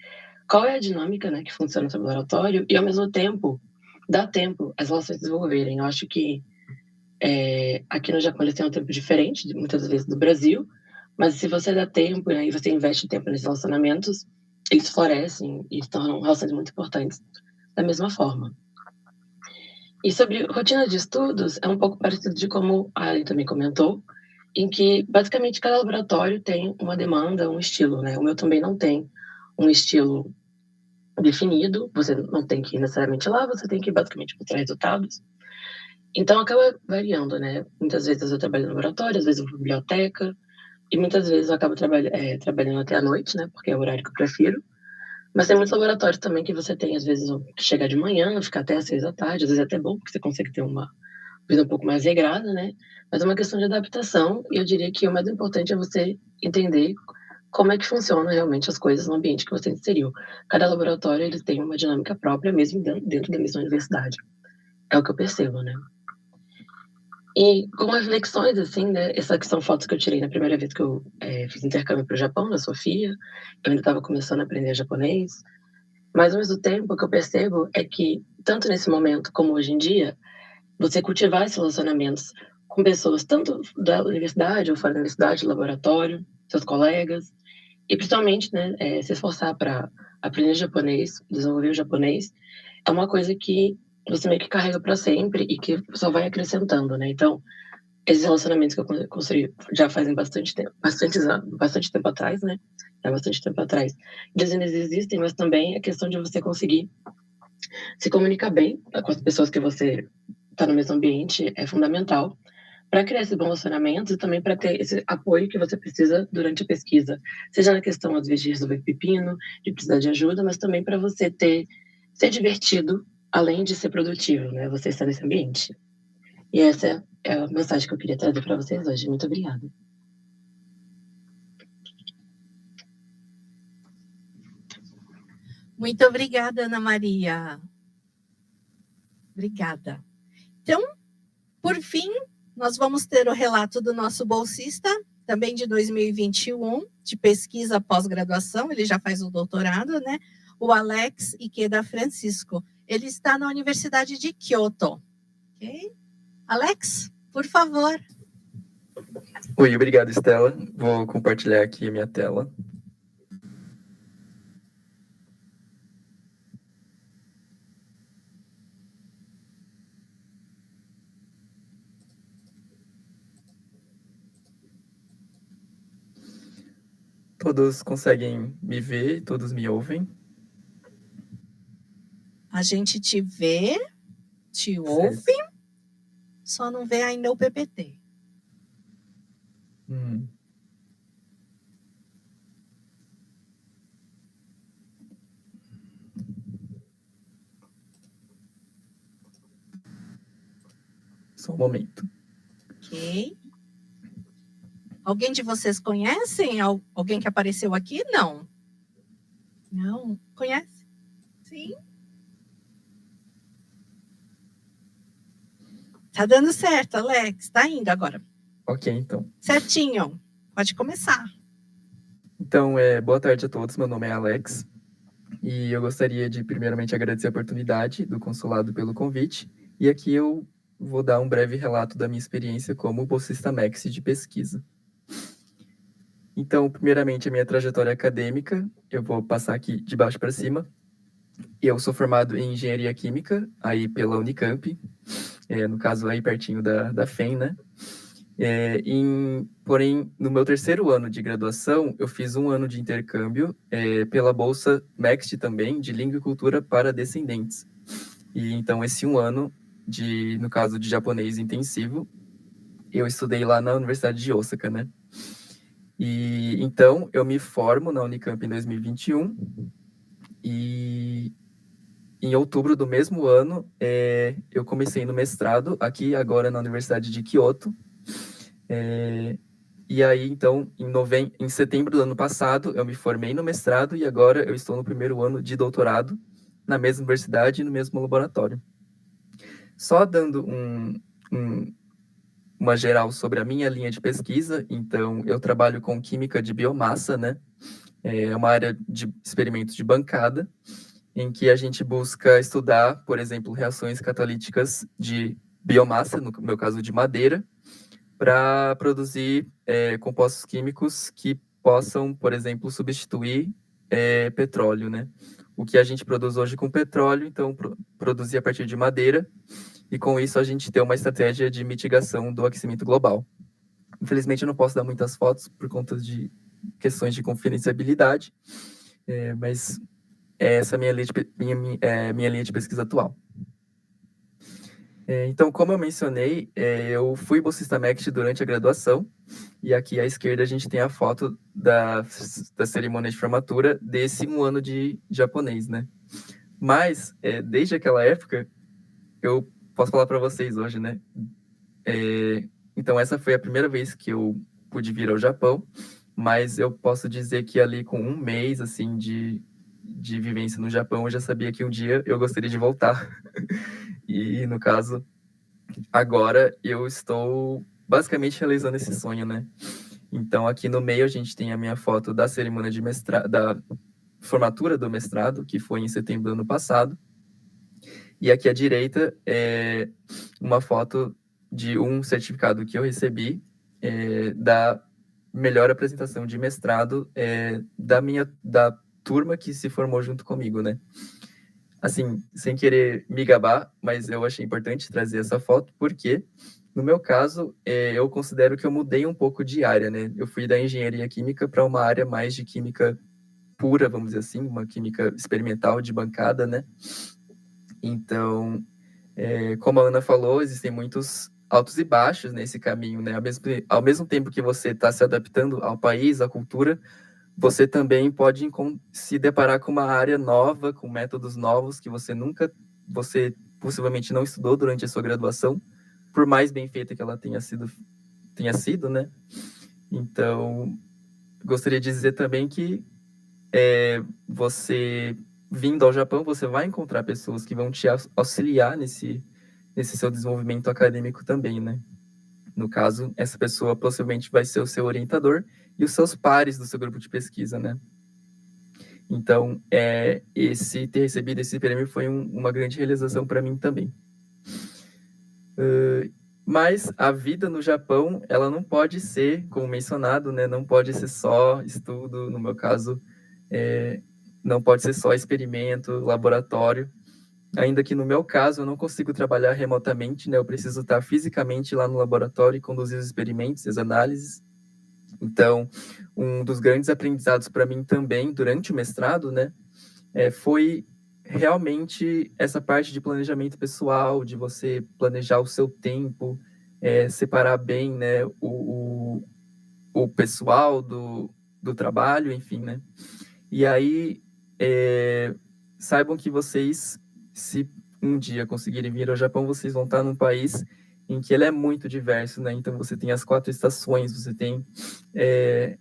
qual é a dinâmica, né, que funciona no seu laboratório e, ao mesmo tempo, dar tempo às relações se desenvolverem. Eu acho que aqui no Japão eles têm um tempo diferente, muitas vezes, do Brasil, mas se você dá tempo, né, e você investe tempo nesses relacionamentos, eles florescem e se tornam relações muito importantes da mesma forma. E sobre rotina de estudos, é um pouco parecido de como a Ali também comentou, em que basicamente cada laboratório tem uma demanda, um estilo, né? O meu também não tem um estilo definido, você não tem que ir necessariamente lá, você tem que basicamente mostrar resultados. Então acaba variando, né? Muitas vezes eu trabalho no laboratório, às vezes eu vou na biblioteca, e muitas vezes eu acabo trabalhando até a noite, né? Porque é o horário que eu prefiro. Mas tem muitos laboratórios também que você tem, às vezes, que chegar de manhã, ficar até às 6 da tarde, às vezes é até bom, porque você consegue ter uma vida um pouco mais regrada, né? Mas é uma questão de adaptação, e eu diria que o mais importante é você entender como é que funcionam realmente as coisas no ambiente que você inseriu. Cada laboratório, eles têm uma dinâmica própria, mesmo dentro da mesma universidade. É o que eu percebo, né? E como reflexões, assim, né? Essas que são fotos que eu tirei na primeira vez que eu fiz intercâmbio para o Japão, na Sofia. Eu ainda estava começando a aprender japonês. Mas, ao mesmo tempo, o que eu percebo é que, tanto nesse momento como hoje em dia, você cultivar esses relacionamentos com pessoas tanto da universidade ou fora da universidade, laboratório, seus colegas, e principalmente, né, se esforçar para aprender japonês, desenvolver o japonês, é uma coisa que você meio que carrega para sempre e que só vai acrescentando, né? Então, esses relacionamentos que eu construí já fazem bastante tempo atrás, né? Há bastante tempo atrás. Eles ainda existem, mas também a questão de você conseguir se comunicar bem com as pessoas que você está no mesmo ambiente é fundamental para criar esses bons relacionamentos e também para ter esse apoio que você precisa durante a pesquisa. Seja na questão, às vezes, de resolver pepino, de precisar de ajuda, mas também para você ser divertido, além de ser produtivo, né? Você estar nesse ambiente. E essa é a mensagem que eu queria trazer para vocês hoje. Muito obrigada. Muito obrigada, Ana Maria. Obrigada. Então, por fim, nós vamos ter o relato do nosso bolsista, também de 2021, de pesquisa pós-graduação, ele já faz o doutorado, né? O Alex Ikeda Francisco. Ele está na Universidade de Kyoto. Ok? Alex, por favor. Oi, obrigado, Estela. Vou compartilhar aqui a minha tela. Todos conseguem me ver? Todos me ouvem? A gente te vê, te ouve, só não vê ainda o PPT. Só um momento. Ok. Alguém de vocês conhecem alguém que apareceu aqui? Não. Não? Conhece? Sim. Tá dando certo, Alex. Tá indo agora. Ok, então. Certinho. Pode começar. Então, boa tarde a todos. Meu nome é Alex. E eu gostaria de, primeiramente, agradecer a oportunidade do consulado pelo convite. E aqui eu vou dar um breve relato da minha experiência como bolsista MEC de pesquisa. Então, primeiramente, a minha trajetória acadêmica, eu vou passar aqui de baixo para cima. Eu sou formado em Engenharia Química, aí pela Unicamp, no caso aí pertinho da FEM, né? Porém, no meu terceiro ano de graduação, eu fiz um ano de intercâmbio pela Bolsa MEXT também, de Língua e Cultura para Descendentes. E então, esse um ano, no caso de japonês intensivo, eu estudei lá na Universidade de Osaka, né? E então, eu me formo na Unicamp em 2021 e em outubro do mesmo ano, eu comecei no mestrado aqui agora na Universidade de Kyoto. E aí, então, em setembro do ano passado, eu me formei no mestrado e agora eu estou no primeiro ano de doutorado na mesma universidade e no mesmo laboratório. Só dando uma geral sobre a minha linha de pesquisa, então, eu trabalho com química de biomassa, né? É uma área de experimentos de bancada, em que a gente busca estudar, por exemplo, reações catalíticas de biomassa, no meu caso de madeira, para produzir compostos químicos que possam, por exemplo, substituir petróleo, né? O que a gente produz hoje com petróleo, então, produzir a partir de madeira, e com isso a gente tem uma estratégia de mitigação do aquecimento global. Infelizmente, eu não posso dar muitas fotos por conta de questões de confidencialidade, mas essa é a minha linha de pesquisa atual. Então, como eu mencionei, eu fui bolsista MEXT durante a graduação, e aqui à esquerda a gente tem a foto da cerimônia de formatura desse um ano de japonês, né? Mas, desde aquela época, eu posso falar para vocês hoje, né? Então, essa foi a primeira vez que eu pude vir ao Japão, mas eu posso dizer que ali com um mês, assim, de vivência no Japão, eu já sabia que um dia eu gostaria de voltar. E, no caso, agora eu estou basicamente realizando esse sonho, né? Então, aqui no meio a gente tem a minha foto da cerimônia de mestrado, da formatura do mestrado, que foi em setembro do ano passado. E aqui à direita é uma foto de um certificado que eu recebi da melhor apresentação de mestrado da turma que se formou junto comigo, né? Assim, sem querer me gabar, mas eu achei importante trazer essa foto, porque, no meu caso, eu considero que eu mudei um pouco de área, né? Eu fui da engenharia química para uma área mais de química pura, vamos dizer assim, uma química experimental de bancada, né? Então, como a Ana falou, existem muitos altos e baixos nesse caminho, né? Ao mesmo tempo que você está se adaptando ao país, à cultura, você também pode se deparar com uma área nova, com métodos novos que você possivelmente não estudou durante a sua graduação, por mais bem feita que ela tenha sido, né? Então, gostaria de dizer também que você, vindo ao Japão, você vai encontrar pessoas que vão te auxiliar nesse seu desenvolvimento acadêmico também, né? No caso, essa pessoa possivelmente vai ser o seu orientador e os seus pares do seu grupo de pesquisa, né? Então, ter recebido esse prêmio foi uma grande realização para mim também. Mas a vida no Japão, ela não pode ser, como mencionado, né? Não pode ser só estudo, no meu caso, não pode ser só experimento, laboratório. Ainda que no meu caso eu não consigo trabalhar remotamente, né? Eu preciso estar fisicamente lá no laboratório e conduzir os experimentos, as análises. Então, um dos grandes aprendizados para mim também durante o mestrado, né, foi realmente essa parte de planejamento pessoal, de você planejar o seu tempo, separar bem, né, o pessoal do trabalho, enfim, né? E aí, saibam que vocês, se um dia conseguirem vir ao Japão, vocês vão estar num país em que ele é muito diverso, né? Então, você tem as 4 estações, você tem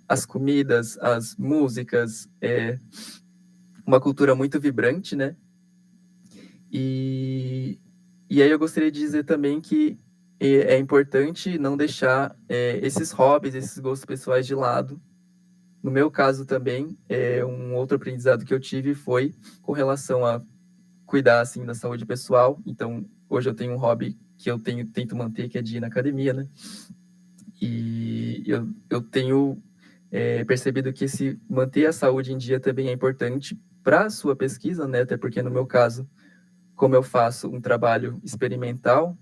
as comidas, as músicas, uma cultura muito vibrante, né? E aí eu gostaria de dizer também que é importante não deixar esses hobbies, esses gostos pessoais de lado. No meu caso também, um outro aprendizado que eu tive foi com relação a cuidar, assim, da saúde pessoal. Então, hoje eu tenho um hobby que eu tento manter, que é de ir na academia, né? E eu tenho percebido que manter a saúde em dia também é importante para a sua pesquisa, né? Até porque, no meu caso, como eu faço um trabalho experimental,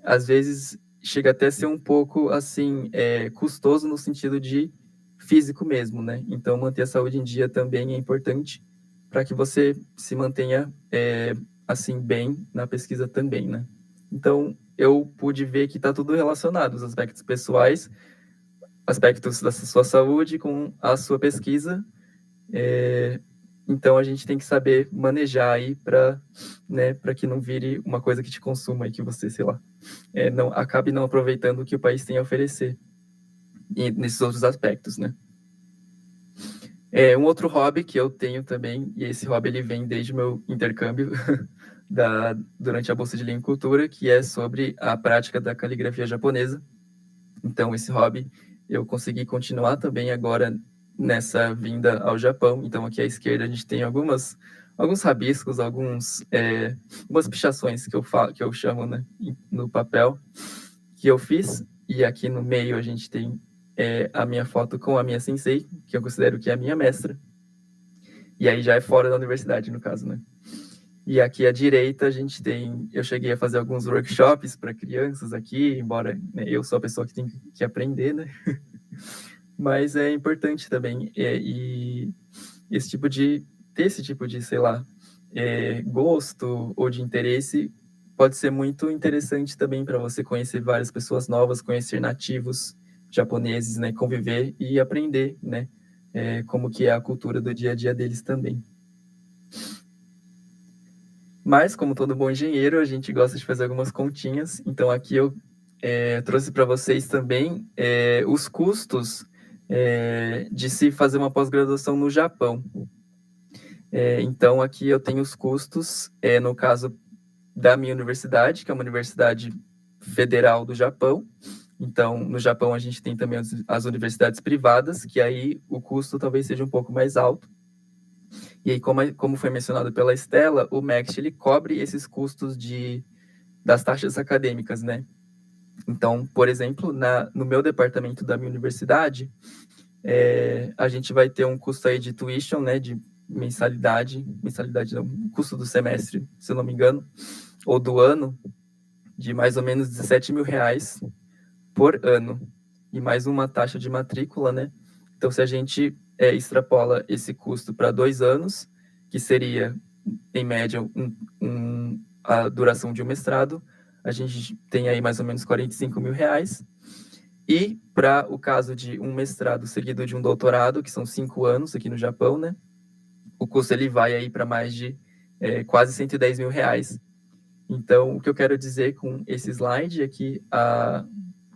às vezes chega até a ser um pouco, assim, custoso no sentido de físico mesmo, né? Então, manter a saúde em dia também é importante para que você se mantenha, assim, bem na pesquisa também, né? Então, eu pude ver que está tudo relacionado, os aspectos pessoais, aspectos da sua saúde com a sua pesquisa. Então, a gente tem que saber manejar aí para, né, para que não vire uma coisa que te consuma e que você, sei lá, não acabe não aproveitando o que o país tem a oferecer e nesses outros aspectos, né? Um outro hobby que eu tenho também, e esse hobby ele vem desde o meu intercâmbio durante a Bolsa de Língua e Cultura, que é sobre a prática da caligrafia japonesa. Então, esse hobby eu consegui continuar também agora nessa vinda ao Japão. Então, aqui à esquerda a gente tem alguns rabiscos, algumas pichações que eu chamo, né, no papel, que eu fiz. E aqui no meio a gente tem a minha foto com a minha sensei, que eu considero que é a minha mestra. E aí já é fora da universidade, no caso, né? E aqui à direita a gente tem... Eu cheguei a fazer alguns workshops para crianças aqui, embora, né, eu sou a pessoa que tem que aprender, né? Mas é importante também. E ter esse tipo de, sei lá, gosto ou de interesse pode ser muito interessante também para você conhecer várias pessoas novas, conhecer nativos japoneses, né? Conviver e aprender, né? Como que é a cultura do dia a dia deles também. Mas, como todo bom engenheiro, a gente gosta de fazer algumas continhas. Então, aqui eu trouxe para vocês também os custos de se fazer uma pós-graduação no Japão. Então, aqui eu tenho os custos, no caso da minha universidade, que é uma universidade federal do Japão. Então, no Japão, a gente tem também as universidades privadas, que aí o custo talvez seja um pouco mais alto. E aí, como foi mencionado pela Estela, o MEXT, ele cobre esses custos das taxas acadêmicas, né? Então, por exemplo, no meu departamento da minha universidade, a gente vai ter um custo aí de tuition, né, de mensalidade não, custo do semestre, se eu não me engano, ou do ano, de mais ou menos R$17 mil por ano, e mais uma taxa de matrícula, né? Então, se a gente extrapola esse custo para 2 anos, que seria, em média, a duração de um mestrado, a gente tem aí mais ou menos R$45 mil. E para o caso de um mestrado seguido de um doutorado, que são 5 anos aqui no Japão, né? O custo ele vai aí para mais de quase R$110 mil. Então, o que eu quero dizer com esse slide é que,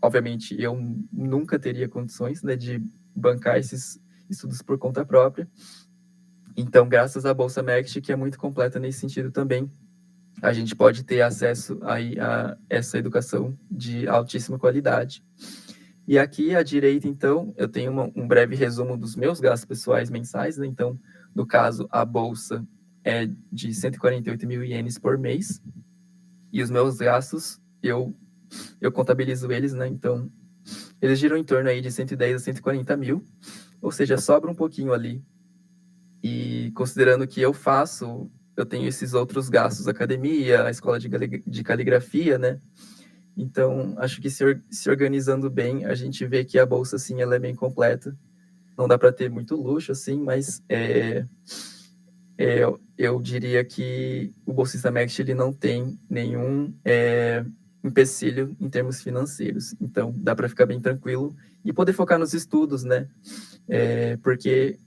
obviamente, eu nunca teria condições, né, de bancar esses estudos por conta própria. Então, graças à Bolsa MEXT, que é muito completa nesse sentido também, a gente pode ter acesso aí a essa educação de altíssima qualidade. E aqui à direita, então, eu tenho um breve resumo dos meus gastos pessoais mensais, né? Então, no caso, a bolsa é de 148 mil ienes por mês, e os meus gastos, eu contabilizo eles, né? Então, eles giram em torno aí de 110 a 140 mil, ou seja, sobra um pouquinho ali. E considerando que eu tenho esses outros gastos, academia, a escola de caligrafia, né? Então, acho que se organizando bem, a gente vê que a bolsa, assim, ela é bem completa. Não dá para ter muito luxo, assim, mas eu diria que o bolsista MEXT, ele não tem nenhum empecilho em termos financeiros. Então, dá para ficar bem tranquilo e poder focar nos estudos, né? Porque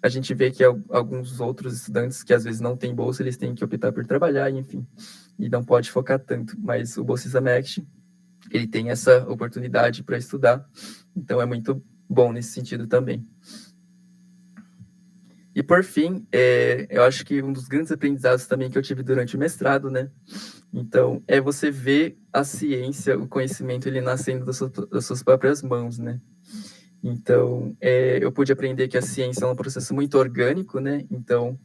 a gente vê que alguns outros estudantes que às vezes não têm bolsa, eles têm que optar por trabalhar, enfim, e não pode focar tanto. Mas o bolsista MEXT, ele tem essa oportunidade para estudar, então é muito bom nesse sentido também. E por fim, eu acho que um dos grandes aprendizados também que eu tive durante o mestrado, né, Então, é você ver a ciência, o conhecimento, ele nascendo das suas próprias mãos, né? Então, eu pude aprender que a ciência é um processo muito orgânico, né? Então,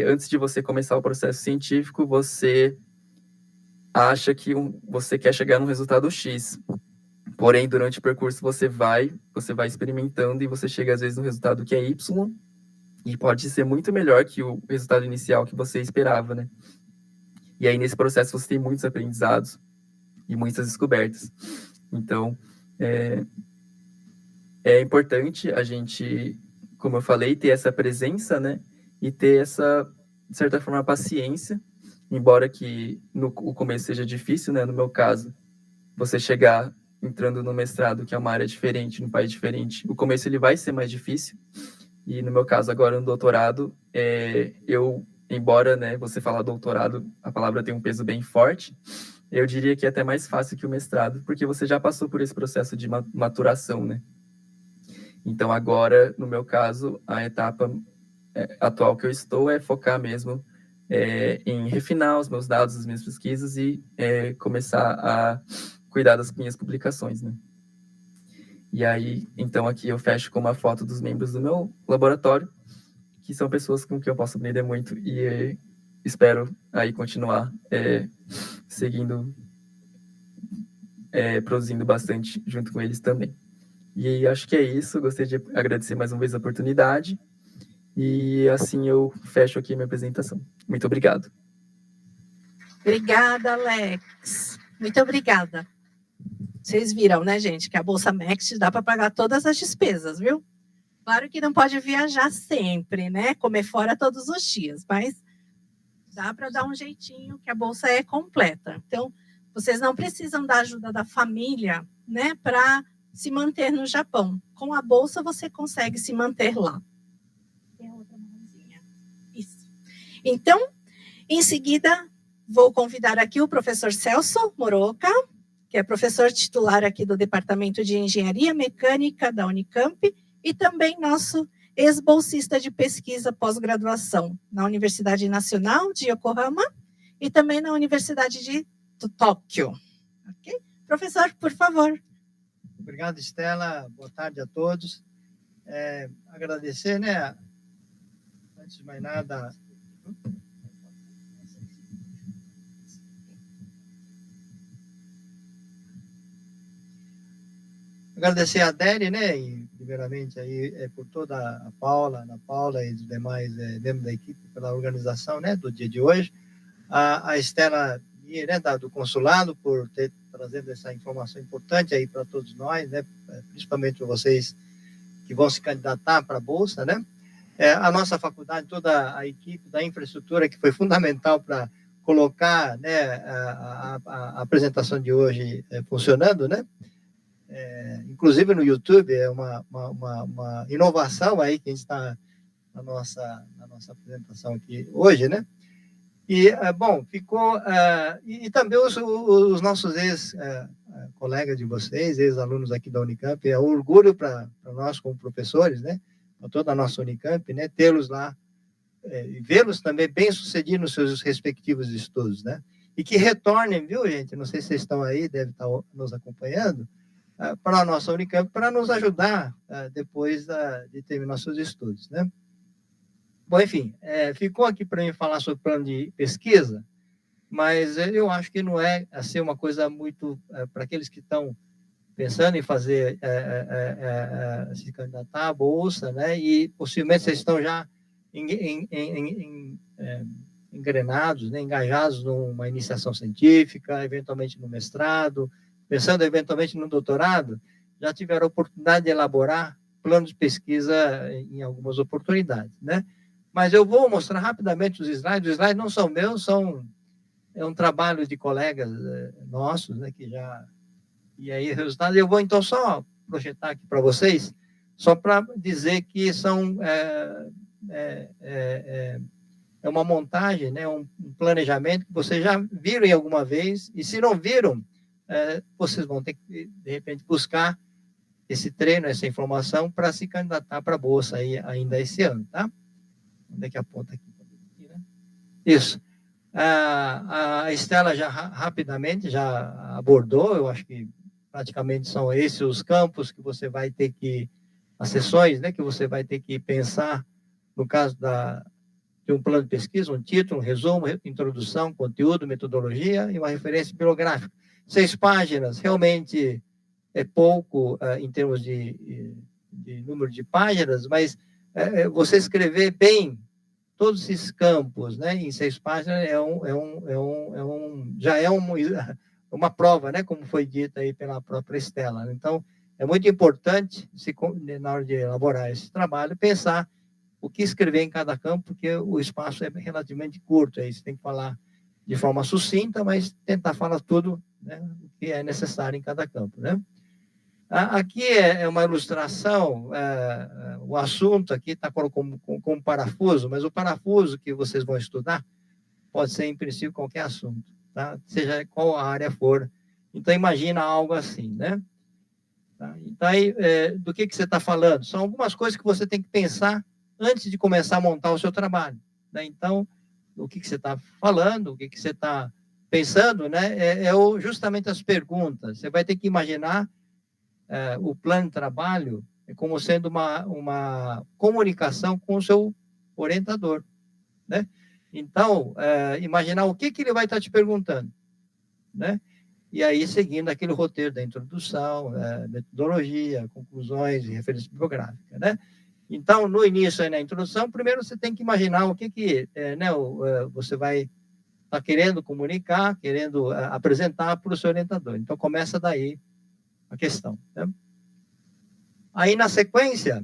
antes de você começar o processo científico, você acha que você quer chegar num resultado X. Porém, durante o percurso, você vai experimentando e você chega, às vezes, no resultado que é Y, e pode ser muito melhor que o resultado inicial que você esperava, né? E aí, nesse processo, você tem muitos aprendizados e muitas descobertas. Então, é importante a gente, como eu falei, ter essa presença, né? E ter essa, de certa forma, paciência, embora que o começo seja difícil, né? No meu caso, você chegar entrando no mestrado, que é uma área diferente, num país diferente, o começo ele vai ser mais difícil. E no meu caso, agora no doutorado, embora, né, você falar doutorado, a palavra tem um peso bem forte, eu diria que é até mais fácil que o mestrado, porque você já passou por esse processo de maturação, né? Então, agora, no meu caso, a etapa atual que eu estou é focar mesmo em refinar os meus dados, as minhas pesquisas e começar a cuidar das minhas publicações, né? E aí, então, aqui eu fecho com uma foto dos membros do meu laboratório, que são pessoas com quem eu posso aprender muito e espero aí continuar seguindo, produzindo bastante junto com eles também. E acho que é isso, gostaria de agradecer mais uma vez a oportunidade e assim eu fecho aqui a minha apresentação. Muito obrigado. Obrigada, Alex. Muito obrigada. Vocês viram, né, gente, que a Bolsa MEC dá para pagar todas as despesas, viu? Claro que não pode viajar sempre, né? Comer fora todos os dias, mas dá para dar um jeitinho que a Bolsa é completa. Então, vocês não precisam da ajuda da família, né, para se manter no Japão. Com a Bolsa, você consegue se manter lá. Tem a outra mãozinha. Isso. Então, em seguida, vou convidar aqui o professor Celso Moroca, que é professor titular aqui do Departamento de Engenharia Mecânica da Unicamp e também nosso ex-bolsista de pesquisa pós-graduação na Universidade Nacional de Yokohama e também na Universidade de Tóquio. Okay? Professor, por favor. Obrigado, Estela. Boa tarde a todos. Agradecer, né? Antes de mais nada... Agradecer a Adélia, né, e primeiramente aí por toda a Paula, Ana Paula e os demais membros da equipe pela organização, né, do dia de hoje. A Estela, né, do consulado por ter trazendo essa informação importante aí para todos nós, né, principalmente para vocês que vão se candidatar para a Bolsa, né. A nossa faculdade, toda a equipe da infraestrutura que foi fundamental para colocar, né, a apresentação de hoje funcionando, né. Inclusive no YouTube, é uma inovação aí que a gente está na nossa apresentação aqui hoje, né? E, bom, ficou... e também os nossos ex-colegas de vocês, ex-alunos aqui da Unicamp, é um orgulho para nós como professores, né? Para toda a nossa Unicamp, né? Tê-los lá e vê-los também bem-sucedidos nos seus respectivos estudos, né? E que retornem, viu, gente? Não sei se vocês estão aí, devem estar nos acompanhando, para a nossa Unicamp, para nos ajudar depois de terminar seus estudos, né? Bom, enfim, ficou aqui para mim falar sobre plano de pesquisa, mas eu acho que não é assim uma coisa muito para aqueles que estão pensando em fazer se candidatar à bolsa, né? E possivelmente vocês estão já engrenados, né? Engajados numa iniciação científica, eventualmente no mestrado, pensando eventualmente no doutorado, já tiveram a oportunidade de elaborar planos de pesquisa em algumas oportunidades, né? Mas eu vou mostrar rapidamente os slides. Os slides não são meus, é um trabalho de colegas nossos, né, que já... E aí, resultados, eu vou então só projetar aqui para vocês, só para dizer que são... é uma montagem, né, um planejamento que vocês já viram em alguma vez, e se não viram, vocês vão ter que, de repente, buscar esse treino, essa informação, para se candidatar para a Bolsa aí, ainda esse ano, tá? Onde é que aponta aqui? Isso. A Estela já rapidamente já abordou, eu acho que praticamente são esses os campos que você vai ter que, as sessões, né, que você vai ter que pensar, no caso de um plano de pesquisa, um título, um resumo, introdução, conteúdo, metodologia e uma referência bibliográfica. 6 páginas, realmente é pouco em termos de número de páginas, mas você escrever bem todos esses campos, né, em 6 páginas já é uma prova, né, como foi dito aí pela própria Estela. Então, é muito importante, na hora de elaborar esse trabalho, pensar o que escrever em cada campo, porque o espaço é relativamente curto, aí você tem que falar de forma sucinta, mas tentar falar tudo, né, o que é necessário em cada campo, né? Aqui é uma ilustração, o assunto aqui está como parafuso, mas o parafuso que vocês vão estudar pode ser, em princípio, qualquer assunto, tá? Seja qual a área for. Então, imagina algo assim, né? Tá? Então, aí, do que você está falando? São algumas coisas que você tem que pensar antes de começar a montar o seu trabalho, né? Então, o que você está falando, o que você está pensando, né? Justamente as perguntas. Você vai ter que imaginar o plano de trabalho como sendo uma comunicação com o seu orientador, né? Então, imaginar o que ele vai estar te perguntando, né? E aí, seguindo aquele roteiro da introdução, metodologia, conclusões e referência bibliográfica, né? Então, no início, aí, na introdução, primeiro você tem que imaginar o que né, você vai estar querendo comunicar, querendo apresentar para o seu orientador. Então, começa daí a questão, né? Aí, na sequência,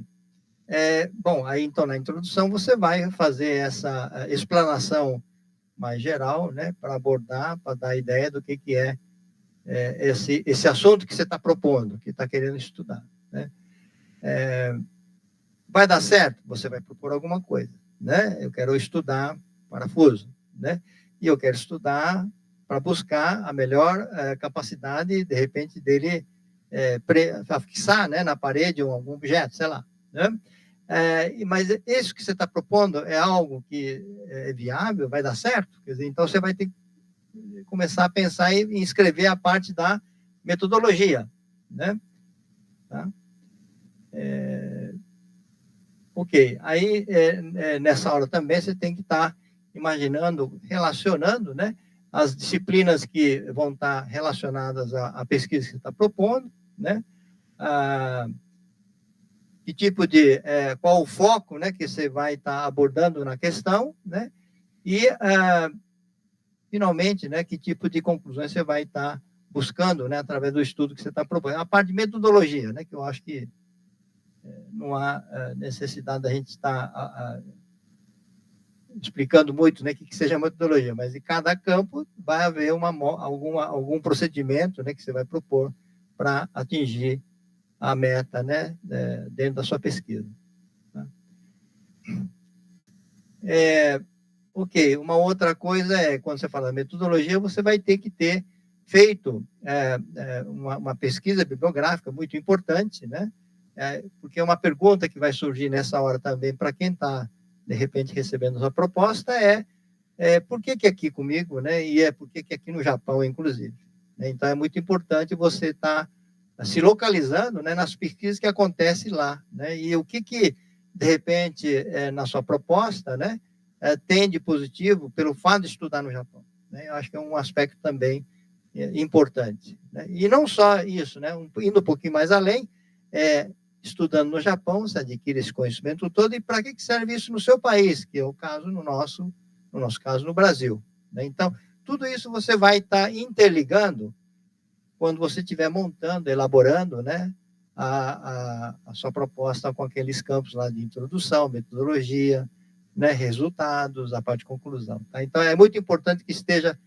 aí, então, na introdução, você vai fazer essa explanação mais geral, né, para abordar, para dar ideia do que é esse assunto que você está propondo, que está querendo estudar, né? Vai dar certo? Você vai propor alguma coisa, né? Eu quero estudar parafuso, né? E eu quero estudar para buscar a melhor capacidade, de repente, dele fixar, né, na parede ou algum objeto, sei lá, né? Mas isso que você está propondo é algo que é viável, vai dar certo? Quer dizer, então você vai ter que começar a pensar em escrever a parte da metodologia, né? Tá? Ok, aí nessa hora também você tem que estar imaginando, relacionando, né, as disciplinas que vão estar relacionadas à pesquisa que você está propondo, né? Que tipo qual o foco, né, que você vai estar abordando na questão, né? E finalmente, né, que tipo de conclusões você vai estar buscando, né, através do estudo que você está propondo. A parte de metodologia, né, que eu acho que não há necessidade da gente estar explicando muito, né, o que seja metodologia, mas em cada campo vai haver algum procedimento, né, que você vai propor para atingir a meta, né, dentro da sua pesquisa. Tá? Ok, uma outra coisa quando você fala metodologia, você vai ter que ter feito uma pesquisa bibliográfica muito importante, né? Porque uma pergunta que vai surgir nessa hora também para quem está, de repente, recebendo a sua proposta por que aqui comigo, né? E por que aqui no Japão, inclusive. Então, é muito importante você estar se localizando, né, nas pesquisas que acontecem lá, né? E o que de repente, na sua proposta, né, tem de positivo pelo fato de estudar no Japão, né? Eu acho que é um aspecto também importante, né? E não só isso, né? Indo um pouquinho mais além, estudando no Japão, você adquire esse conhecimento todo, e para que serve isso no seu país, que é o caso no nosso caso no Brasil, né? Então, tudo isso você vai estar interligando quando você estiver montando, elaborando, né, a sua proposta com aqueles campos lá de introdução, metodologia, né, resultados, a parte de conclusão. Tá? Então, é muito importante que esteja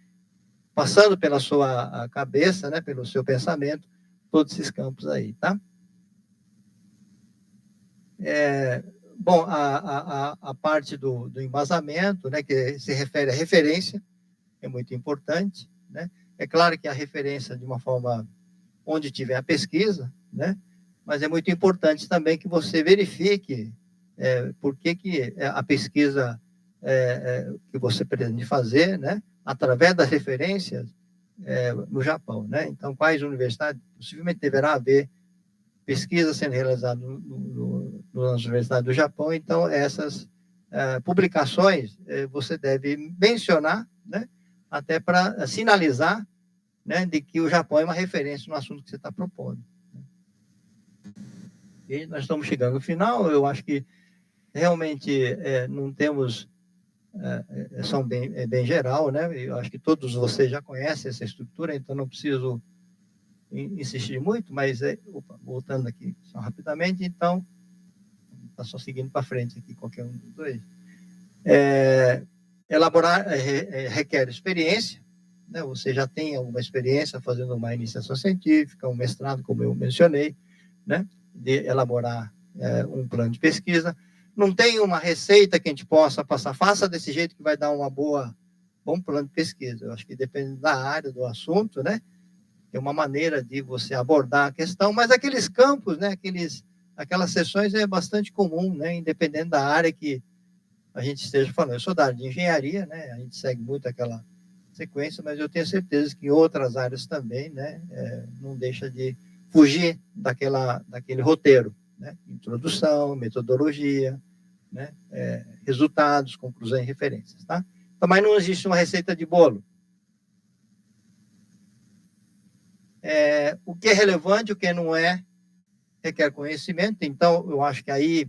passando pela sua cabeça, né, pelo seu pensamento, todos esses campos aí, tá? Bom, a parte do embasamento, né, que se refere à referência, é muito importante, né? É claro que a referência de uma forma onde tiver a pesquisa, né? Mas é muito importante também que você verifique por que a pesquisa que você pretende fazer, né? através das referências no Japão, né? Então, quais universidades? Possivelmente deverá haver pesquisas sendo realizadas nas universidades do Japão. Então, essas publicações você deve mencionar, né? Até para sinalizar, né, de que o Japão é uma referência no assunto que você está propondo. E nós estamos chegando no final. Eu acho que realmente não temos são bem geral, né? Eu acho que todos vocês já conhecem essa estrutura, então não preciso insistir muito, mas voltando aqui só rapidamente, então está só seguindo para frente aqui qualquer um dos dois. Elaborar requer experiência, né? Você já tem alguma experiência fazendo uma iniciação científica, um mestrado, como eu mencionei, né? De elaborar um plano de pesquisa. Não tem uma receita que a gente possa passar, faça desse jeito que vai dar bom plano de pesquisa. Eu acho que depende da área, do assunto, né? É uma maneira de você abordar a questão, mas aqueles campos, né? Aquelas sessões é bastante comum, né? Independente da área que a gente esteja falando. Eu sou da área de engenharia, né? A gente segue muito aquela sequência, mas eu tenho certeza que em outras áreas também, né? Não deixa de fugir daquele roteiro, né? Introdução, metodologia, né? Resultados, conclusões e referências, tá? Então, mas não existe uma receita de bolo. O que é relevante, o que não é, requer conhecimento. Então, eu acho que aí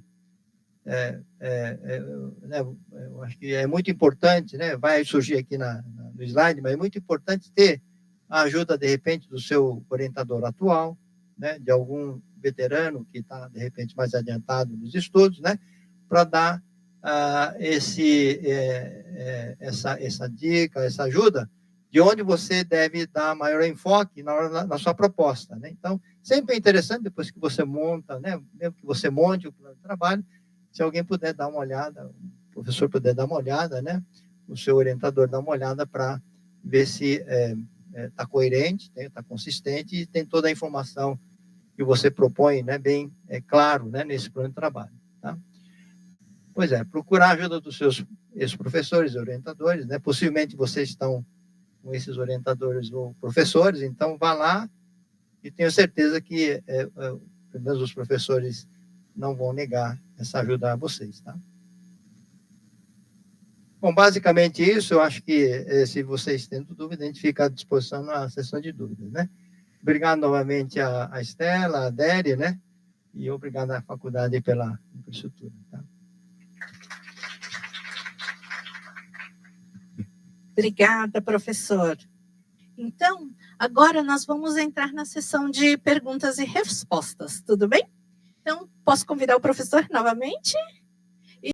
eu acho que é muito importante, né? Vai surgir aqui no slide, mas é muito importante ter a ajuda, de repente, do seu orientador atual, né? De algum veterano que está, de repente, mais adiantado nos estudos, né? Para dar essa dica, essa ajuda, de onde você deve dar maior enfoque na sua proposta, né? Então, sempre é interessante, depois que você monta, né? Mesmo que você monte o plano de trabalho, se alguém puder dar uma olhada, o professor puder dar uma olhada, né? O seu orientador dar uma olhada para ver se está coerente, está consistente e tem toda a informação que você propõe, né? Bem claro, né? Nesse plano de trabalho, tá? Pois procurar a ajuda dos seus ex-professores e orientadores, né? Possivelmente vocês estão com esses orientadores ou professores, então vá lá e tenho certeza que pelo menos os professores não vão negar essa ajuda a vocês, tá? Bom, basicamente isso. Eu acho que se vocês têm dúvida, a gente fica à disposição na sessão de dúvidas, né? Obrigado novamente a Estela, a Adélia, né? E obrigado à faculdade pela infraestrutura, tá? Obrigada, professor. Então, agora nós vamos entrar na sessão de perguntas e respostas, tudo bem? Então, posso convidar o professor novamente?